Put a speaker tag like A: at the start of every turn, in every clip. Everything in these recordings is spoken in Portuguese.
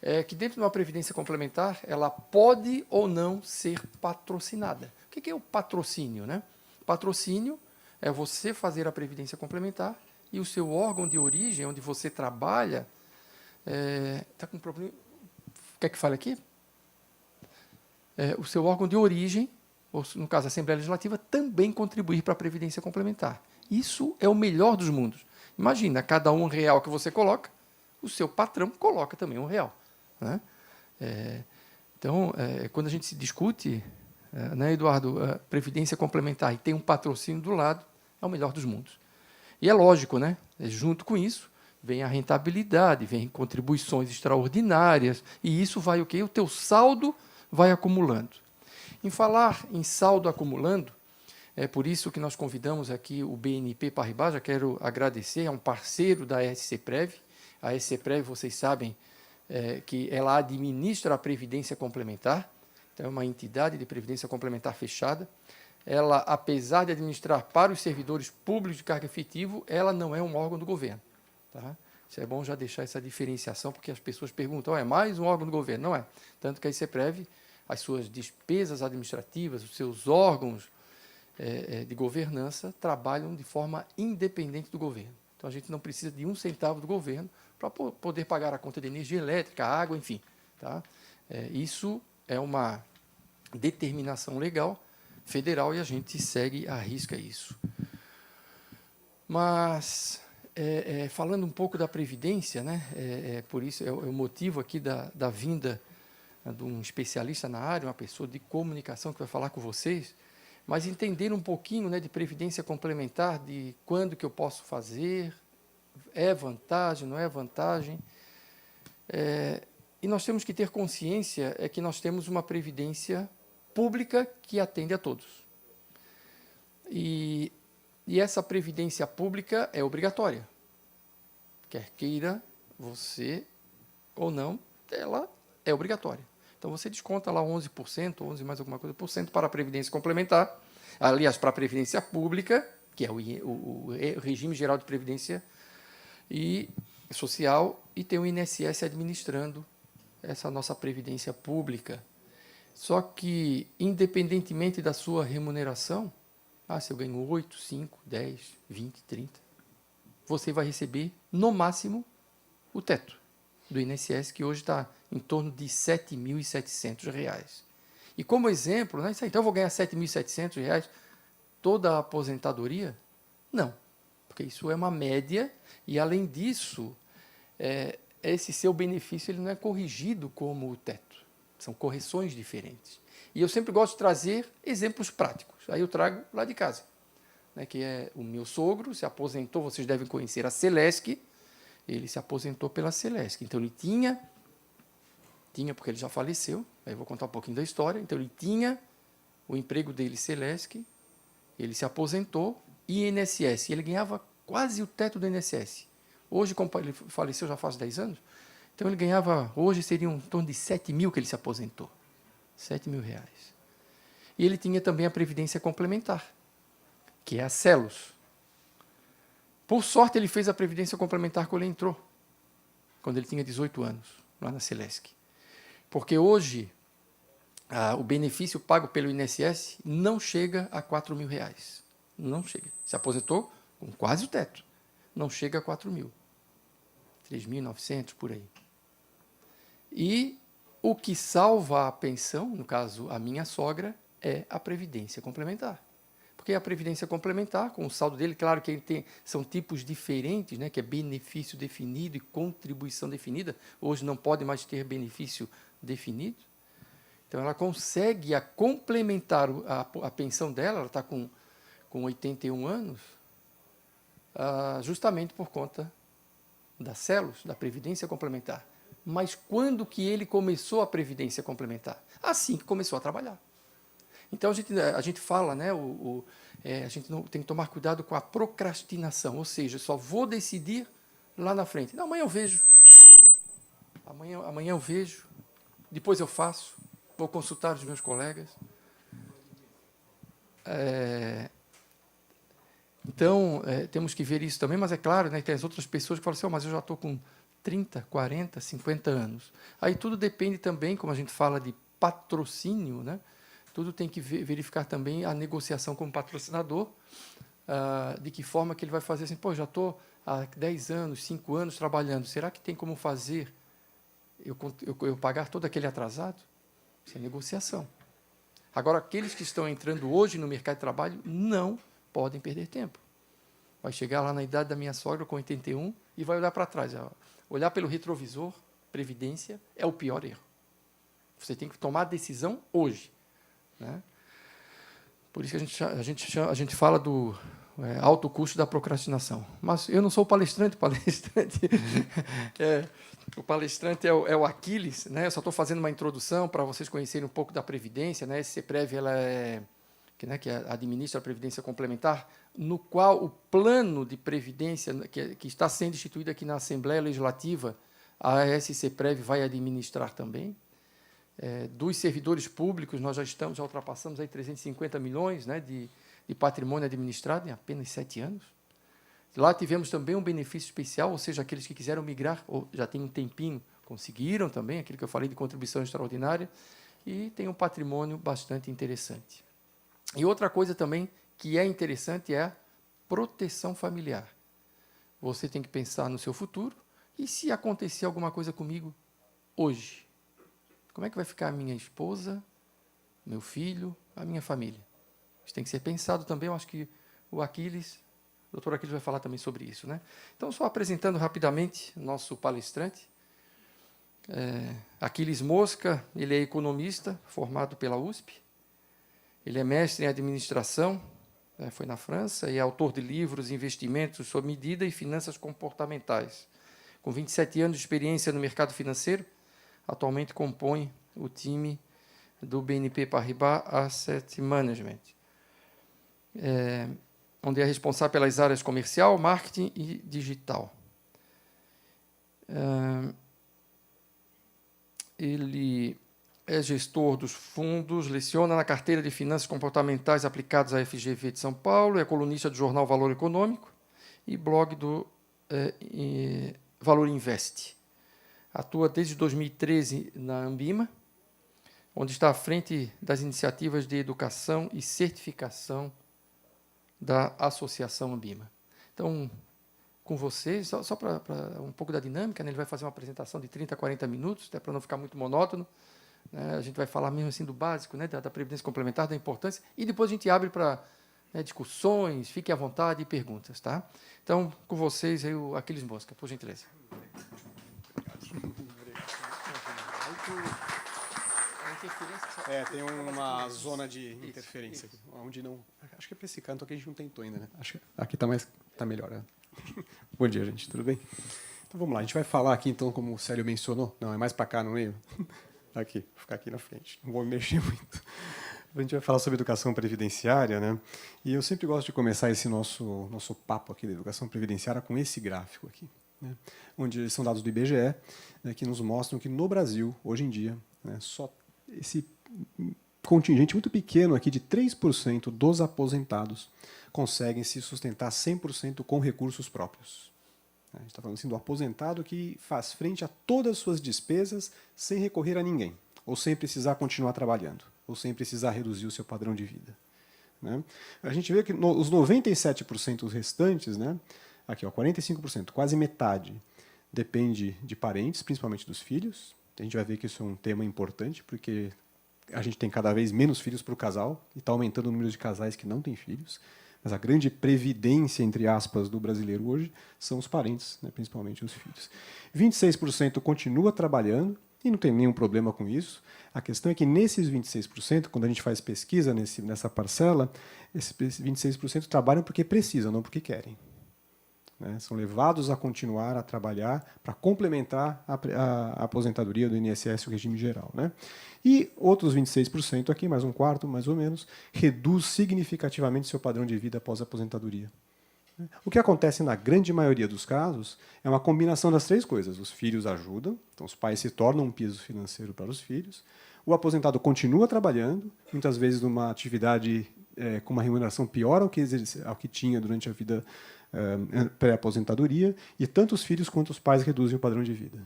A: é que dentro de uma previdência complementar, ela pode ou não ser patrocinada. O que é o patrocínio, né? Patrocínio é você fazer a previdência complementar e o seu órgão de origem, onde você trabalha, está com problema. Quer que fale aqui? O seu órgão de origem, ou no caso a Assembleia Legislativa, também contribuir para a previdência complementar. Isso é o melhor dos mundos. Imagina, cada R$ 1 que você coloca, o seu patrão coloca também R$ 1. Né? Então, quando a gente se discute, né, Eduardo, a previdência complementar e tem um patrocínio do lado, é o melhor dos mundos. E é lógico, né? Junto com isso, vem a rentabilidade, vem contribuições extraordinárias, e isso vai o quê? O teu saldo vai acumulando. Em falar em saldo acumulando, é por isso que nós convidamos aqui o BNP Paribas. Já quero agradecer, é um parceiro da SCPrev. A SCPrev, vocês sabem, que ela administra a Previdência Complementar, então é uma entidade de Previdência Complementar fechada. Ela, apesar de administrar para os servidores públicos de cargo efetivo, ela não é um órgão do governo. Tá? Isso é bom já deixar essa diferenciação, porque as pessoas perguntam, é mais um órgão do governo? Não é. Tanto que a SCPrev, as suas despesas administrativas, os seus órgãos de governança trabalham de forma independente do governo. Então, a gente não precisa de R$ 1 do governo para poder pagar a conta de energia elétrica, água, enfim. Tá? Isso é uma determinação legal federal e a gente segue à risca isso. Mas, falando um pouco da Previdência, né, por isso é o motivo aqui da vinda de um especialista na área, uma pessoa de comunicação que vai falar com vocês, mas entender um pouquinho, né, de previdência complementar, de quando que eu posso fazer, é vantagem, não é vantagem. E nós temos que ter consciência que nós temos uma previdência pública que atende a todos. E essa previdência pública é obrigatória. Quer queira você ou não, ela é obrigatória. Então, você desconta lá 11%, 11 mais alguma coisa por cento para a previdência complementar, aliás, para a previdência pública, que é o regime geral de previdência e social, e tem o INSS administrando essa nossa previdência pública. Só que, independentemente da sua remuneração, se eu ganho 8, 5, 10, 20, 30, você vai receber, no máximo, o teto do INSS, que hoje está em torno de R$ 7.700. E como exemplo, né, então eu vou ganhar R$ 7.700 toda a aposentadoria? Não, porque isso é uma média e, além disso, esse seu benefício ele não é corrigido como o teto. São correções diferentes. E eu sempre gosto de trazer exemplos práticos. Aí eu trago lá de casa, né, que é o meu sogro, se aposentou, vocês devem conhecer a Celesc, ele se aposentou pela Celesc. Então, ele tinha, porque ele já faleceu, aí eu vou contar um pouquinho da história, então ele tinha o emprego dele, Celesc, ele se aposentou, e INSS, ele ganhava quase o teto do INSS. Hoje, como ele faleceu já faz 10 anos, então ele ganhava, hoje seria em torno de 7 mil que ele se aposentou. R$ 7.000. E ele tinha também a Previdência Complementar, que é a Celos. Por sorte, ele fez a Previdência Complementar quando ele entrou, quando ele tinha 18 anos, lá na Celesc. Porque hoje, o benefício pago pelo INSS não chega a R$ 4.000. Não chega. Se aposentou com quase o teto. Não chega a 4.000. 3.900, por aí. E o que salva a pensão, no caso, a minha sogra, é a Previdência Complementar. Porque a Previdência Complementar, com o saldo dele, claro que ele são tipos diferentes, né, que é benefício definido e contribuição definida. Hoje não pode mais ter benefício definido. Então, ela consegue complementar a pensão dela, ela está com 81 anos, justamente por conta da Celos, da Previdência Complementar. Mas quando que ele começou a Previdência Complementar? Assim que começou a trabalhar. Então, a gente fala, né, a gente não, tem que tomar cuidado com a procrastinação, ou seja, só vou decidir lá na frente. Não, amanhã eu vejo. Amanhã eu vejo, depois eu faço, vou consultar os meus colegas. Então, temos que ver isso também, mas é claro, né, tem as outras pessoas que falam assim, mas eu já estou com 30, 40, 50 anos. Aí tudo depende também, como a gente fala de patrocínio, né? Tudo tem que verificar também a negociação com o patrocinador, de que forma que ele vai fazer assim, pô, já estou há 10 anos, 5 anos trabalhando, será que tem como fazer eu pagar todo aquele atrasado? Isso é negociação. Agora, aqueles que estão entrando hoje no mercado de trabalho não podem perder tempo. Vai chegar lá na idade da minha sogra, com 81, e vai olhar para trás. Olhar pelo retrovisor, previdência, é o pior erro. Você tem que tomar a decisão hoje, né? Por isso que a gente fala do alto custo da procrastinação. Mas eu não sou palestrante, o palestrante é o Aquiles, né? Eu só estou fazendo uma introdução para vocês conhecerem um pouco da Previdência, né? Esse CPREV, ela que administra a Previdência Complementar, no qual o plano de Previdência que está sendo instituído aqui na Assembleia Legislativa, a SCPREV vai administrar também. Dos servidores públicos, nós já ultrapassamos aí 350 milhões, né, de patrimônio administrado em apenas 7 anos. Lá tivemos também um benefício especial, ou seja, aqueles que quiseram migrar, ou já tem um tempinho, conseguiram também, aquilo que eu falei de contribuição extraordinária, e tem um patrimônio bastante interessante. E outra coisa também que é interessante é a proteção familiar. Você tem que pensar no seu futuro, e se acontecer alguma coisa comigo hoje? Como é que vai ficar a minha esposa, meu filho, a minha família? Isso tem que ser pensado também. Eu acho que o doutor Aquiles vai falar também sobre isso, né? Então, só apresentando rapidamente o nosso palestrante. Aquiles Mosca, ele é economista, formado pela USP. Ele é mestre em administração, foi na França, e é autor de livros Investimentos sob Medida e Finanças Comportamentais. Com 27 anos de experiência no mercado financeiro, atualmente compõe o time do BNP Paribas Asset Management, onde é responsável pelas áreas comercial, marketing e digital. Ele é gestor dos fundos, leciona na carteira de Finanças Comportamentais aplicadas à FGV de São Paulo, é colunista do jornal Valor Econômico e blog do Valor Invest. Atua desde 2013 na Ambima, onde está à frente das iniciativas de educação e certificação da Associação Ambima. Então, com vocês, só para um pouco da dinâmica, né? Ele vai fazer uma apresentação de 30 a 40 minutos, até para não ficar muito monótono, né? A gente vai falar mesmo assim do básico, né? da Previdência Complementar, da importância, e depois a gente abre para discussões, fiquem à vontade e perguntas. Tá? Então, com vocês, o Aquiles Mosca, por gentileza.
B: Tem uma zona de interferência aqui, onde não. Acho que é para esse canto aqui a gente não tentou ainda, né? Acho que aqui tá melhor. Né? Bom dia, gente. Tudo bem? Então vamos lá. A gente vai falar aqui, então, como o Célio mencionou. Não, é mais para cá no meio. Aqui, vou ficar aqui na frente. Não vou me mexer muito. A gente vai falar sobre educação previdenciária, né? E eu sempre gosto de começar esse nosso papo aqui da educação previdenciária com esse gráfico aqui, né? Onde são dados do IBGE, né, que nos mostram que no Brasil, hoje em dia, né, só esse contingente muito pequeno aqui de 3% dos aposentados conseguem se sustentar 100% com recursos próprios. A gente está falando assim do aposentado que faz frente a todas as suas despesas sem recorrer a ninguém, ou sem precisar continuar trabalhando, ou sem precisar reduzir o seu padrão de vida. Né? A gente vê que os 97% restantes, né, aqui, 45%, quase metade, depende de parentes, principalmente dos filhos. A gente vai ver que isso é um tema importante, porque a gente tem cada vez menos filhos para o casal, e está aumentando o número de casais que não têm filhos. Mas a grande previdência, entre aspas, do brasileiro hoje são os parentes, né, principalmente os filhos. 26% continua trabalhando, e não tem nenhum problema com isso. A questão é que nesses 26%, quando a gente faz pesquisa nessa parcela, esses 26% trabalham porque precisam, não porque querem. Né? São levados a continuar a trabalhar para complementar a aposentadoria do INSS, o regime geral. Né? E outros 26% aqui, mais um quarto, mais ou menos, reduz significativamente seu padrão de vida após a aposentadoria. O que acontece na grande maioria dos casos é uma combinação das três coisas. Os filhos ajudam, então os pais se tornam um piso financeiro para os filhos, o aposentado continua trabalhando, muitas vezes numa atividade com uma remuneração pior ao que tinha durante a vida pré-aposentadoria, e tanto os filhos quanto os pais reduzem o padrão de vida.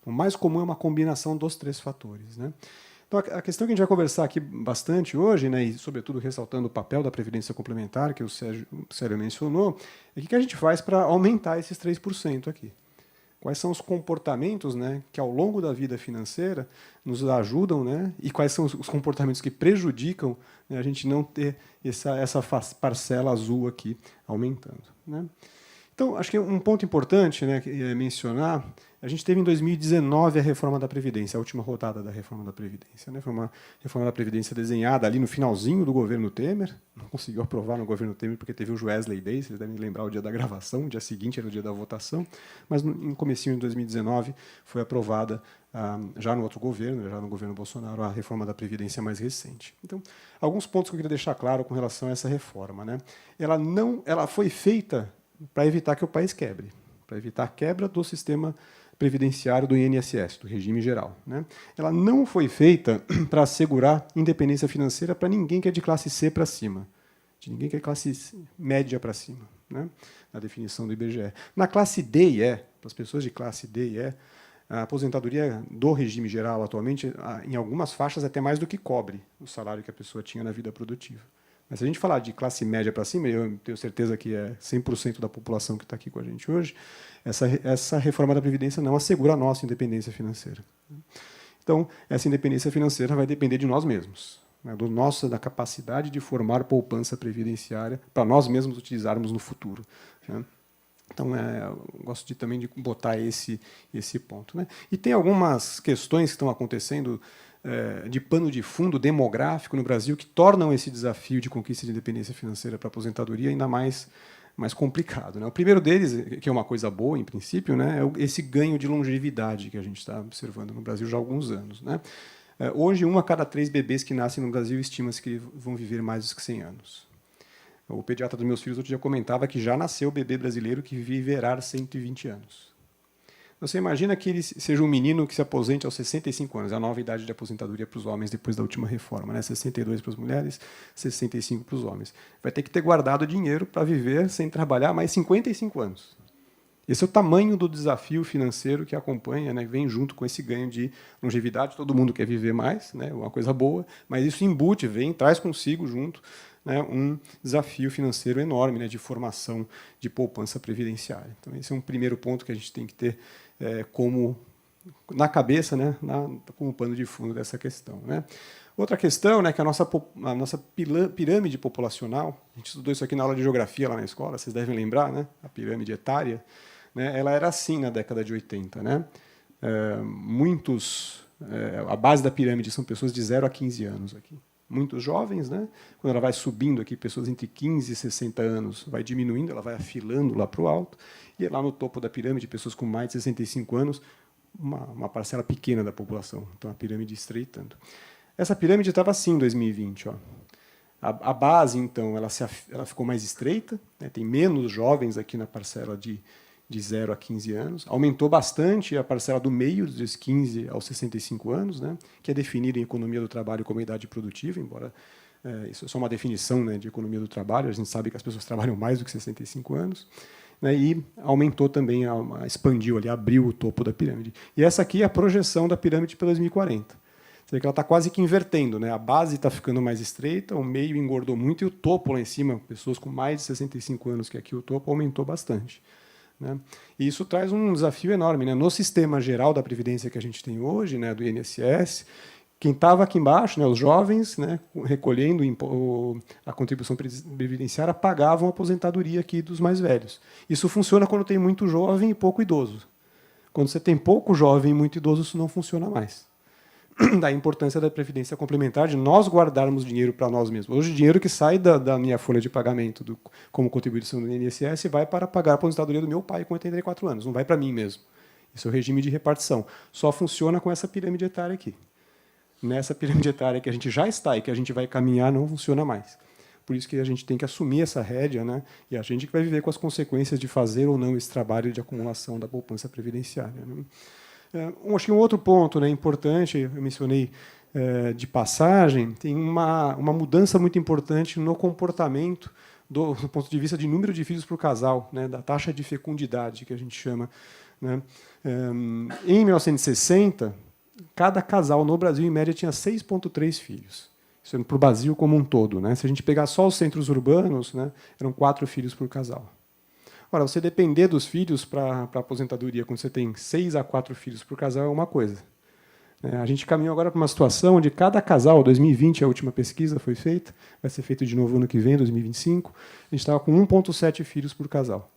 B: O mais comum é uma combinação dos 3 fatores, né? Então, a questão que a gente vai conversar aqui bastante hoje, né, e sobretudo ressaltando o papel da previdência complementar, que o Sérgio mencionou, é o que a gente faz para aumentar esses 3% aqui. Quais são os comportamentos, né, que ao longo da vida financeira nos ajudam, né, e quais são os comportamentos que prejudicam, né, a gente não ter essa parcela azul aqui aumentando, né? Então, acho que um ponto importante, né, mencionar, a gente teve em 2019 a reforma da Previdência, a última rodada da reforma da Previdência, né? Foi uma reforma da Previdência desenhada ali no finalzinho do governo Temer, não conseguiu aprovar no governo Temer porque teve o Wesley Day, vocês devem lembrar o dia da gravação, o dia seguinte era o dia da votação, mas no comecinho de 2019 foi aprovada, já no outro governo, já no governo Bolsonaro, a reforma da Previdência mais recente. Então, alguns pontos que eu queria deixar claro com relação a essa reforma, né? Ela foi feita para evitar que o país quebre, para evitar a quebra do sistema previdenciário do INSS, do regime geral, né? Ela não foi feita para assegurar independência financeira para ninguém que é de classe C para cima, de ninguém que é de classe média para cima, né? Na definição do IBGE. Na classe D e E, para as pessoas de classe D e E, a aposentadoria do regime geral atualmente, em algumas faixas, até mais do que cobre o salário que a pessoa tinha na vida produtiva. Mas se a gente falar de classe média para cima, eu tenho certeza que é 100% da população que está aqui com a gente hoje, essa reforma da Previdência não assegura a nossa independência financeira. Então, essa independência financeira vai depender de nós mesmos, né, da capacidade de formar poupança previdenciária para nós mesmos utilizarmos no futuro, né? Então, eu gosto também de botar esse ponto, né? E tem algumas questões que estão acontecendo de pano de fundo demográfico no Brasil que tornam esse desafio de conquista de independência financeira para a aposentadoria ainda mais complicado, né? O primeiro deles, que é uma coisa boa, em princípio, né, é esse ganho de longevidade que a gente está observando no Brasil já há alguns anos, né? Hoje, 1 a cada 3 bebês que nascem no Brasil estima-se que vão viver mais do que 100 anos. O pediatra dos meus filhos outro dia comentava que já nasceu o bebê brasileiro que viverá 120 anos. Você imagina que ele seja um menino que se aposente aos 65 anos, a nova idade de aposentadoria para os homens depois da última reforma, né? 62 para as mulheres, 65 para os homens. Vai ter que ter guardado dinheiro para viver sem trabalhar mais 55 anos. Esse é o tamanho do desafio financeiro que acompanha, né? Vem junto com esse ganho de longevidade. Todo mundo quer viver mais, né? Uma coisa boa, mas isso embute, traz consigo junto, né, um desafio financeiro enorme, né, de formação de poupança previdenciária. Então, esse é um primeiro ponto que a gente tem que ter como na cabeça, né, como pano de fundo dessa questão, né. Outra questão, né, que a nossa pirâmide populacional, a gente estudou isso aqui na aula de geografia lá na escola, vocês devem lembrar, né, a pirâmide etária, né, ela era assim na década de 80. Né, a base da pirâmide são pessoas de 0 a 15 anos aqui. Muitos jovens, né? Quando ela vai subindo aqui, pessoas entre 15 e 60 anos, vai diminuindo, ela vai afilando lá para o alto, e lá no topo da pirâmide, pessoas com mais de 65 anos, uma parcela pequena da população, então a pirâmide estreitando. Essa pirâmide estava assim em 2020. Ó. A base, então, ela ficou mais estreita, né? Tem menos jovens aqui na parcela de 0 a 15 anos. Aumentou bastante a parcela do meio, dos 15 aos 65 anos, né, que é definida em economia do trabalho como idade produtiva, embora isso é só uma definição, né, de economia do trabalho, a gente sabe que as pessoas trabalham mais do que 65 anos, né, e aumentou também, expandiu ali, abriu o topo da pirâmide. E essa aqui é a projeção da pirâmide para 2040. Você vê que ela está quase que invertendo, né? A base está ficando mais estreita, o meio engordou muito e o topo lá em cima, pessoas com mais de 65 anos, que aqui o topo aumentou bastante. Né? E isso traz um desafio enorme, né? No sistema geral da Previdência que a gente tem hoje, né, do INSS, quem estava aqui embaixo, né, os jovens, né, recolhendo a contribuição previdenciária, pagavam a aposentadoria aqui dos mais velhos. Isso funciona quando tem muito jovem e pouco idoso. Quando você tem pouco jovem e muito idoso, isso não funciona mais. Da importância da previdência complementar, de nós guardarmos dinheiro para nós mesmos. Hoje, o dinheiro que sai da minha folha de pagamento como contribuição do INSS vai para pagar a aposentadoria do meu pai com 84 anos, não vai para mim mesmo. Isso é o regime de repartição. Só funciona com essa pirâmide etária aqui. Nessa pirâmide etária que a gente já está e que a gente vai caminhar, não funciona mais. Por isso que a gente tem que assumir essa rédea, né? E a gente que vai viver com as consequências de fazer ou não esse trabalho de acumulação da poupança previdenciária. Né? Acho que um outro ponto, né, importante, eu mencionei de passagem, tem uma mudança muito importante no comportamento do ponto de vista de número de filhos por casal, né, da taxa de fecundidade, que a gente chama. Né. Em 1960, cada casal no Brasil, em média, tinha 6,3 filhos. Isso para o Brasil como um todo. Né. Se a gente pegar só os centros urbanos, né, eram 4 filhos por casal. Ora, você depender dos filhos para a aposentadoria, quando você tem 6 a 4 filhos por casal, é uma coisa. A gente caminhou agora para uma situação onde cada casal, 2020, a última pesquisa foi feita, vai ser feito de novo ano que vem, 2025, a gente estava com 1,7 filhos por casal.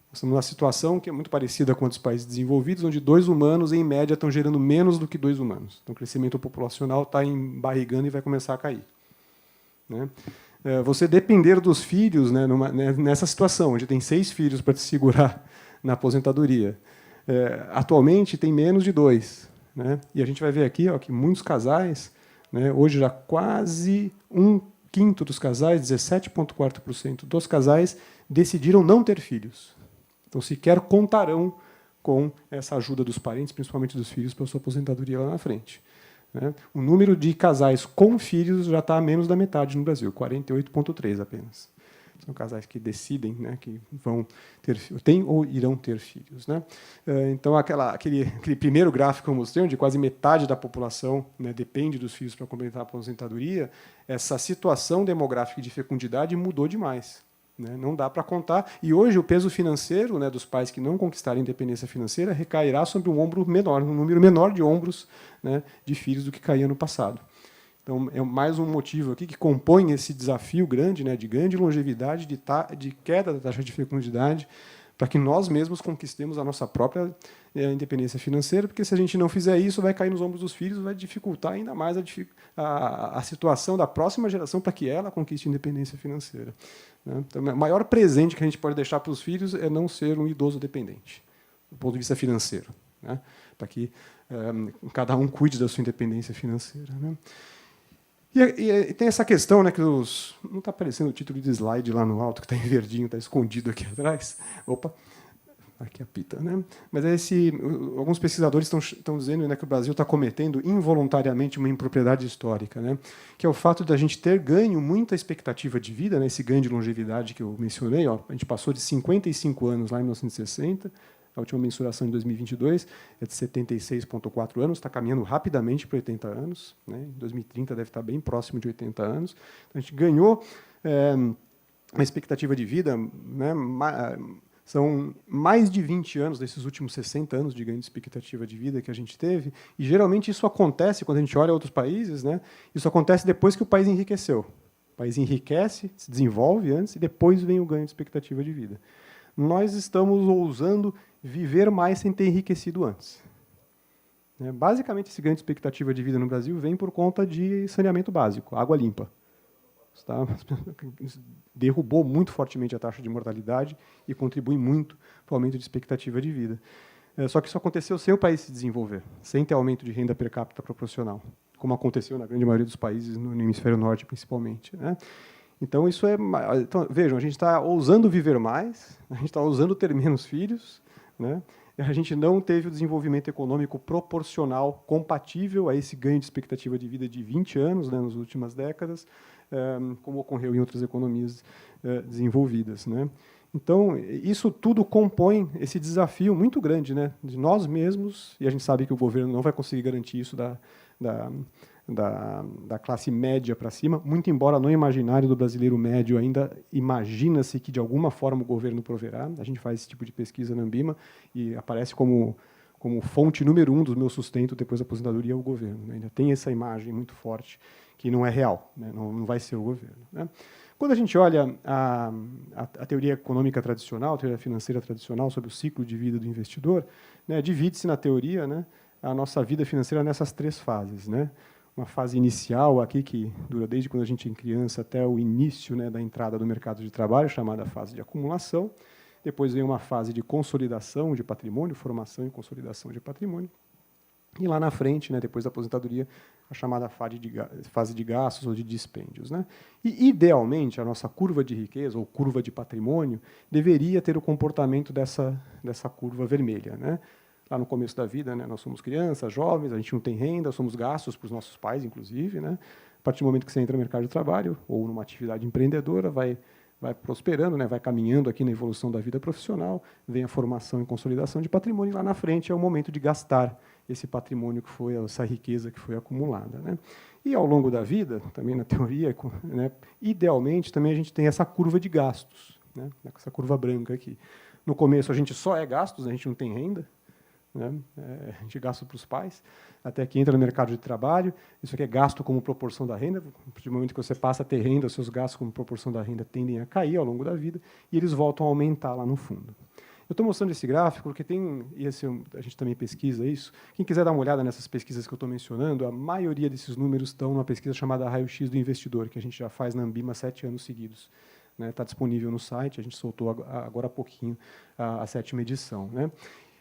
B: Nós estamos numa situação que é muito parecida com outros países desenvolvidos, onde 2 humanos, em média, estão gerando menos do que 2 humanos. Então, o crescimento populacional está embarrigando e vai começar a cair. Né? Você depender dos filhos, né, nessa situação, onde tem 6 filhos para te segurar na aposentadoria, atualmente tem menos de 2. Né? E a gente vai ver aqui que muitos casais, né, hoje já quase 1/5 dos casais, 17,4% dos casais, decidiram não ter filhos. Então, sequer contarão com essa ajuda dos parentes, principalmente dos filhos, para a sua aposentadoria lá na frente. Né? O número de casais com filhos já está a menos da metade no Brasil, 48,3% apenas. São casais que decidem, né, que vão ter, têm ou irão ter filhos. Né? Então, aquele primeiro gráfico que eu mostrei, onde quase metade da população, né, depende dos filhos para completar a aposentadoria, essa situação demográfica de fecundidade mudou demais. Né? Não dá para contar. E hoje o peso financeiro, né, dos pais que não conquistarem independência financeira recairá sobre um ombro menor, um número menor de ombros, né, de filhos do que caía no passado. Então, é mais um motivo aqui que compõe esse desafio grande, né, de grande longevidade, de queda da taxa de fecundidade, para que nós mesmos conquistemos a nossa própria independência financeira, porque se a gente não fizer isso, vai cair nos ombros dos filhos, vai dificultar ainda mais a situação da próxima geração para que ela conquiste independência financeira. Né? Então, o maior presente que a gente pode deixar para os filhos é não ser um idoso dependente, do ponto de vista financeiro, né? Para que cada um cuide da sua independência financeira. Né? E tem essa questão, né, que não está aparecendo o título de slide lá no alto, que está em verdinho, está escondido aqui atrás. Opa, aqui apita. Né? Mas alguns pesquisadores estão dizendo, né, que o Brasil está cometendo involuntariamente uma impropriedade histórica, né, que é o fato de a gente ter ganho muita expectativa de vida, né, esse ganho de longevidade que eu mencionei. Ó, a gente passou de 55 anos lá em 1960, a última mensuração em 2022 é de 76,4 anos, está caminhando rapidamente para 80 anos. Né? Em 2030 deve estar bem próximo de 80 anos. Então, a gente ganhou uma expectativa de vida, né, são mais de 20 anos desses últimos 60 anos de ganho de expectativa de vida que a gente teve, e geralmente isso acontece, quando a gente olha outros países, né, isso acontece depois que o país enriqueceu. O país enriquece, se desenvolve antes, e depois vem o ganho de expectativa de vida. Nós estamos ousando viver mais sem ter enriquecido antes. Basicamente, esse ganho de expectativa de vida no Brasil vem por conta de saneamento básico, água limpa. Derrubou muito fortemente a taxa de mortalidade e contribui muito para o aumento de expectativa de vida. Só que isso aconteceu sem o país se desenvolver, sem ter aumento de renda per capita proporcional, como aconteceu na grande maioria dos países, no hemisfério norte, principalmente. Né? Então, então, vejam, a gente está ousando viver mais, a gente está ousando ter menos filhos, né? A gente não teve o desenvolvimento econômico proporcional compatível a esse ganho de expectativa de vida de 20 anos, né, nas últimas décadas, como ocorreu em outras economias desenvolvidas. Né? Então, isso tudo compõe esse desafio muito grande, né, de nós mesmos, e a gente sabe que o governo não vai conseguir garantir isso da classe média para cima, muito embora no imaginário do brasileiro médio ainda imagina-se que, de alguma forma, o governo proverá. A gente faz esse tipo de pesquisa na Ambima e aparece como fonte número 1 do meu sustento depois da aposentadoria o governo. Né? Ainda tem essa imagem muito forte que não é real, né? Não vai ser o governo. Né? Quando a gente olha a teoria econômica tradicional, a teoria financeira tradicional sobre o ciclo de vida do investidor, né, divide-se na teoria, né, a nossa vida financeira nessas 3 fases. Né? Uma fase inicial aqui que dura desde quando a gente é criança até o início, né, da entrada no mercado de trabalho, chamada fase de acumulação. Depois vem uma fase de consolidação de patrimônio, formação e consolidação de patrimônio. E lá na frente, né, depois da aposentadoria, a chamada fase de gastos ou de dispêndios. Né? E, idealmente, a nossa curva de riqueza, ou curva de patrimônio, deveria ter o comportamento dessa curva vermelha. Né? Lá no começo da vida, né, nós somos crianças, jovens, a gente não tem renda, somos gastos para os nossos pais, inclusive. Né? A partir do momento que você entra no mercado de trabalho ou numa atividade empreendedora, vai vai prosperando, né, vai caminhando aqui na evolução da vida profissional, vem a formação e consolidação de patrimônio, e lá na frente é o momento de gastar esse patrimônio que foi, essa riqueza que foi acumulada, né? E ao longo da vida, também na teoria, né, idealmente também a gente tem essa curva de gastos, né, essa curva branca aqui. No começo a gente só é gastos, a gente não tem renda, né? A gente gasta para os pais, até que entra no mercado de trabalho. Isso aqui é gasto como proporção da renda. A partir do momento que você passa a ter renda, os seus gastos como proporção da renda tendem a cair ao longo da vida e eles voltam a aumentar lá no fundo. Eu estou mostrando esse gráfico porque a gente também pesquisa isso. Quem quiser dar uma olhada nessas pesquisas que eu estou mencionando, a maioria desses números estão numa pesquisa chamada Raio-X do Investidor, que a gente já faz na Ambima há 7 anos seguidos. Está disponível no site, a gente soltou agora há pouquinho a 7ª edição. Né?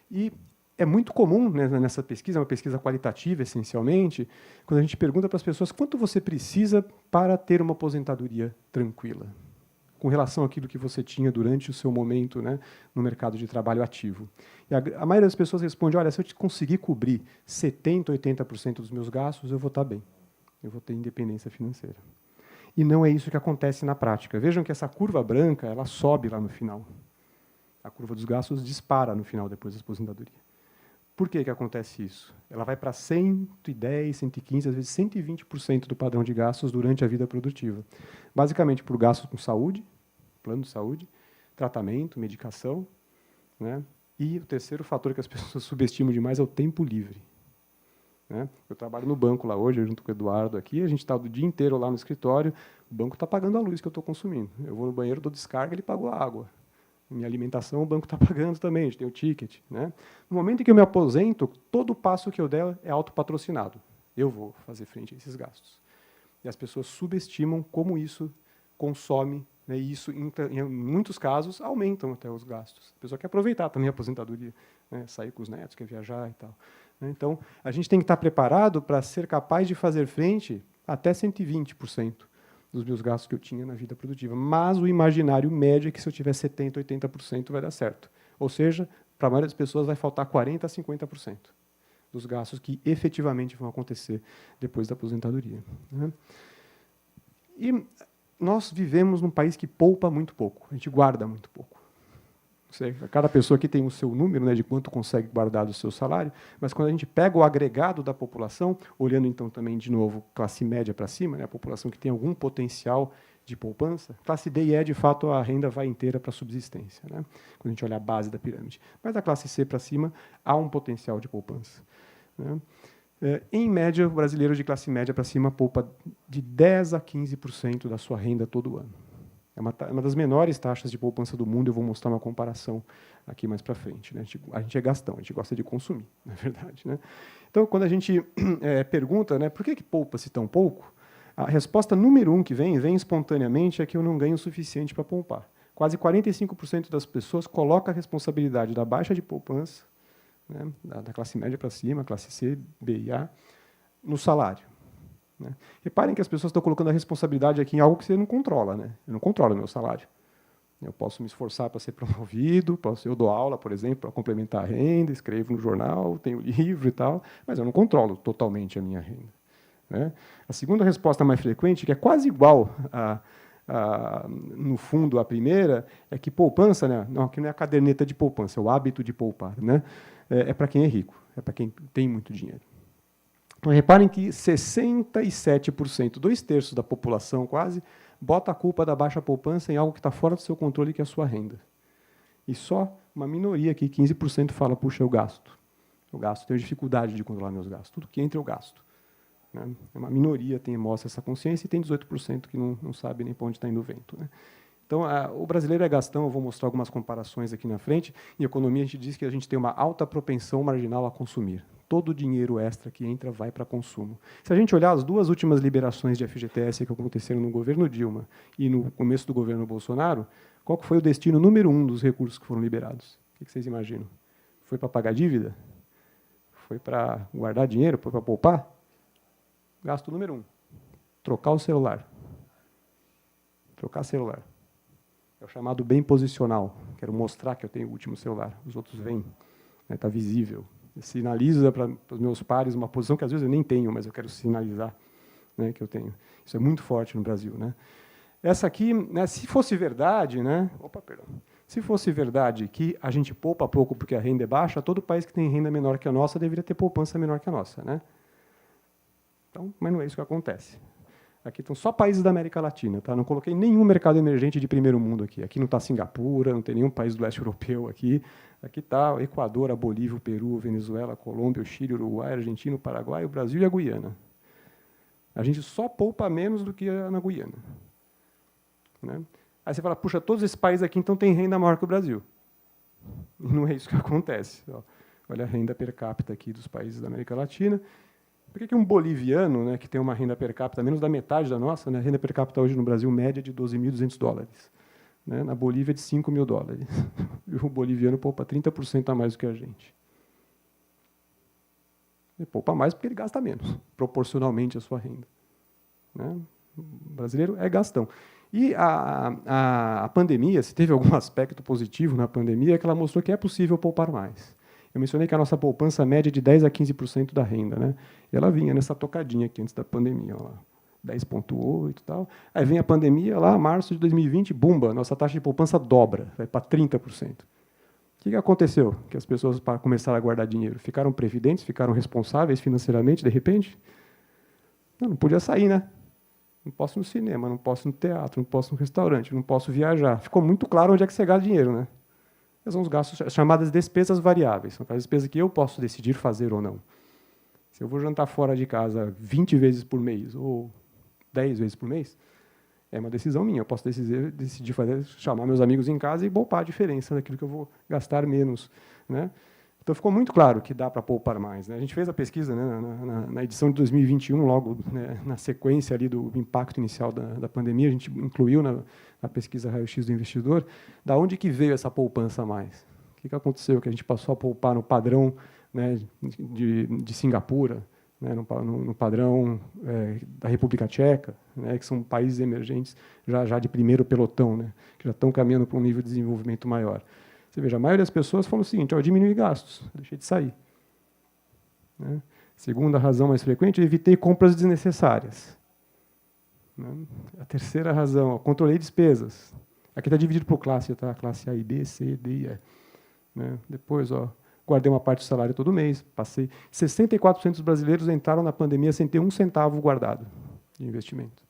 B: E é muito comum, né, nessa pesquisa, uma pesquisa qualitativa, essencialmente, quando a gente pergunta para as pessoas quanto você precisa para ter uma aposentadoria tranquila, com relação àquilo que você tinha durante o seu momento, né, no mercado de trabalho ativo. E a maioria das pessoas responde, olha, se eu conseguir cobrir 70%, 80% dos meus gastos, eu vou estar bem, eu vou ter independência financeira. E não é isso que acontece na prática. Vejam que essa curva branca ela sobe lá no final. A curva dos gastos dispara no final, depois da aposentadoria. Por que acontece isso? Ela vai para 110, 115, às vezes 120% do padrão de gastos durante a vida produtiva. Basicamente por gastos com saúde, plano de saúde, tratamento, medicação, né? E o terceiro fator que as pessoas subestimam demais é o tempo livre. Né? Eu trabalho no banco lá hoje, junto com o Eduardo aqui, a gente está o dia inteiro lá no escritório, o banco está pagando a luz que eu estou consumindo. Eu vou no banheiro, dou descarga, ele pagou a água. Minha alimentação, o banco está pagando também, a gente tem o ticket. Né? No momento em que eu me aposento, todo passo que eu der é autopatrocinado. Eu vou fazer frente a esses gastos. E as pessoas subestimam como isso consome, né? E isso, em muitos casos, aumentam até os gastos. A pessoa quer aproveitar também a aposentadoria, né? Sair com os netos, quer viajar e tal. Então, a gente tem que estar preparado para ser capaz de fazer frente até 120% dos meus gastos que eu tinha na vida produtiva. Mas o imaginário médio é que se eu tiver 70%, 80% vai dar certo. Ou seja, para a maioria das pessoas vai faltar 40% a 50% dos gastos que efetivamente vão acontecer depois da aposentadoria. Né? E nós vivemos num país que poupa muito pouco, a gente guarda muito pouco. Cada pessoa aqui tem o seu número, né, de quanto consegue guardar do seu salário, mas quando a gente pega o agregado da população, olhando então também de novo classe média para cima, né, a população que tem algum potencial de poupança, classe D e E, de fato, a renda vai inteira para a subsistência, né, quando a gente olha a base da pirâmide. Mas da classe C para cima, há um potencial de poupança. Né. Em média, o brasileiro de classe média para cima poupa de 10% a 15% da sua renda todo ano. É uma das menores taxas de poupança do mundo. Eu vou mostrar uma comparação aqui mais para frente. Né? A gente é gastão, a gente gosta de consumir, na verdade. Né? Então, quando a gente pergunta, né, por que poupa-se tão pouco, a resposta número 1 que vem espontaneamente, é que eu não ganho o suficiente para poupar. Quase 45% das pessoas colocam a responsabilidade da baixa de poupança, né, da classe média para cima, classe C, B e A, no salário. Né? Reparem que as pessoas estão colocando a responsabilidade aqui em algo que você não controla. Né? Eu não controlo o meu salário. Eu posso me esforçar para ser promovido, eu dou aula, por exemplo, para complementar a renda, escrevo no jornal, tenho livro e tal, mas eu não controlo totalmente a minha renda. Né? A segunda resposta mais frequente, que é quase igual no fundo à primeira, é que poupança, né? Não, aqui não é a caderneta de poupança, é o hábito de poupar. Né? É para quem é rico, é para quem tem muito dinheiro. Então, reparem que 67%, 2/3 da população quase, bota a culpa da baixa poupança em algo que está fora do seu controle, que é a sua renda. E só uma minoria aqui, 15%, fala, puxa, eu gasto. Eu gasto, tenho dificuldade de controlar meus gastos. Tudo que entra, eu gasto. Né? Uma minoria mostra essa consciência e tem 18% que não sabe nem para onde está indo o vento. Né? Então, o brasileiro é gastão. Eu vou mostrar algumas comparações aqui na frente. Em economia, a gente diz que a gente tem uma alta propensão marginal a consumir. Todo o dinheiro extra que entra vai para consumo. Se a gente olhar as duas últimas liberações de FGTS que aconteceram no governo Dilma e no começo do governo Bolsonaro, qual que foi o destino número 1 dos recursos que foram liberados? O que vocês imaginam? Foi para pagar dívida? Foi para guardar dinheiro? Foi para poupar? Gasto número 1. Trocar o celular. Trocar celular. É o chamado bem posicional. Quero mostrar que eu tenho o último celular. Os outros vêm. Está visível. Sinaliza para os meus pares uma posição que às vezes eu nem tenho, mas eu quero sinalizar, né, que eu tenho. Isso é muito forte no Brasil. Né? Essa aqui, né, se fosse verdade, né, se fosse verdade que a gente poupa pouco porque a renda é baixa, todo país que tem renda menor que a nossa deveria ter poupança menor que a nossa, né? Então, mas não é isso que acontece. Aqui estão só países da América Latina, tá? Não coloquei nenhum mercado emergente de primeiro mundo aqui. Aqui não está Singapura, não tem nenhum país do leste europeu aqui. Aqui está o Equador, a Bolívia, o Peru, a Venezuela, a Colômbia, o Chile, o Uruguai, a Argentina, o Paraguai, o Brasil e a Guiana. A gente só poupa menos do que na Guiana, né? Aí você fala, puxa, todos esses países aqui então têm renda maior que o Brasil. E não é isso que acontece. Olha a renda per capita aqui dos países da América Latina. Por que um boliviano, né, que tem uma renda per capita menos da metade da nossa, né, a renda per capita hoje no Brasil média é de $12.200, né, na Bolívia é de $5.000. E o boliviano poupa 30% a mais do que a gente. Ele poupa mais porque ele gasta menos, proporcionalmente à sua renda, né? O brasileiro é gastão. E a pandemia, se teve algum aspecto positivo na pandemia, é que ela mostrou que é possível poupar mais. Eu mencionei que a nossa poupança média é de 10% a 15% da renda, né? E ela vinha nessa tocadinha aqui antes da pandemia, ó lá, 10,8% e tal. Aí vem a pandemia, lá, março de 2020, bumba, nossa taxa de poupança dobra, vai para 30%. O que aconteceu? Que as pessoas começaram a guardar dinheiro? Ficaram previdentes, ficaram responsáveis financeiramente, de repente? Não podia sair, né? Não posso ir no cinema, não posso ir no teatro, não posso ir no restaurante, não posso viajar. Ficou muito claro onde é que você gasta dinheiro, né? Esses são os gastos chamadas despesas variáveis. São aquelas despesas que eu posso decidir fazer ou não. Se eu vou jantar fora de casa 20 vezes por mês ou 10 vezes por mês, é uma decisão minha. Eu posso decidir chamar meus amigos em casa e poupar a diferença daquilo que eu vou gastar menos, né? Então, ficou muito claro que dá para poupar mais, né? A gente fez a pesquisa, né, na edição de 2021, logo, né, na sequência ali do impacto inicial da pandemia, a gente incluiu na pesquisa Raio-X do Investidor, da onde que veio essa poupança a mais. O que aconteceu? Que a gente passou a poupar no padrão, né, de Singapura, né, no padrão da República Tcheca, né, que são países emergentes já de primeiro pelotão, né, que já estão caminhando para um nível de desenvolvimento maior. Você veja, a maioria das pessoas fala o seguinte, eu diminui gastos, deixei de sair, né? Segunda razão mais frequente, eu evitei compras desnecessárias, né? A terceira razão, controlei despesas. Aqui está dividido por classe, tá? Classe A e B, C, D e E, né? Depois, guardei uma parte do salário todo mês, passei. 64% dos brasileiros entraram na pandemia sem ter um centavo guardado de investimento,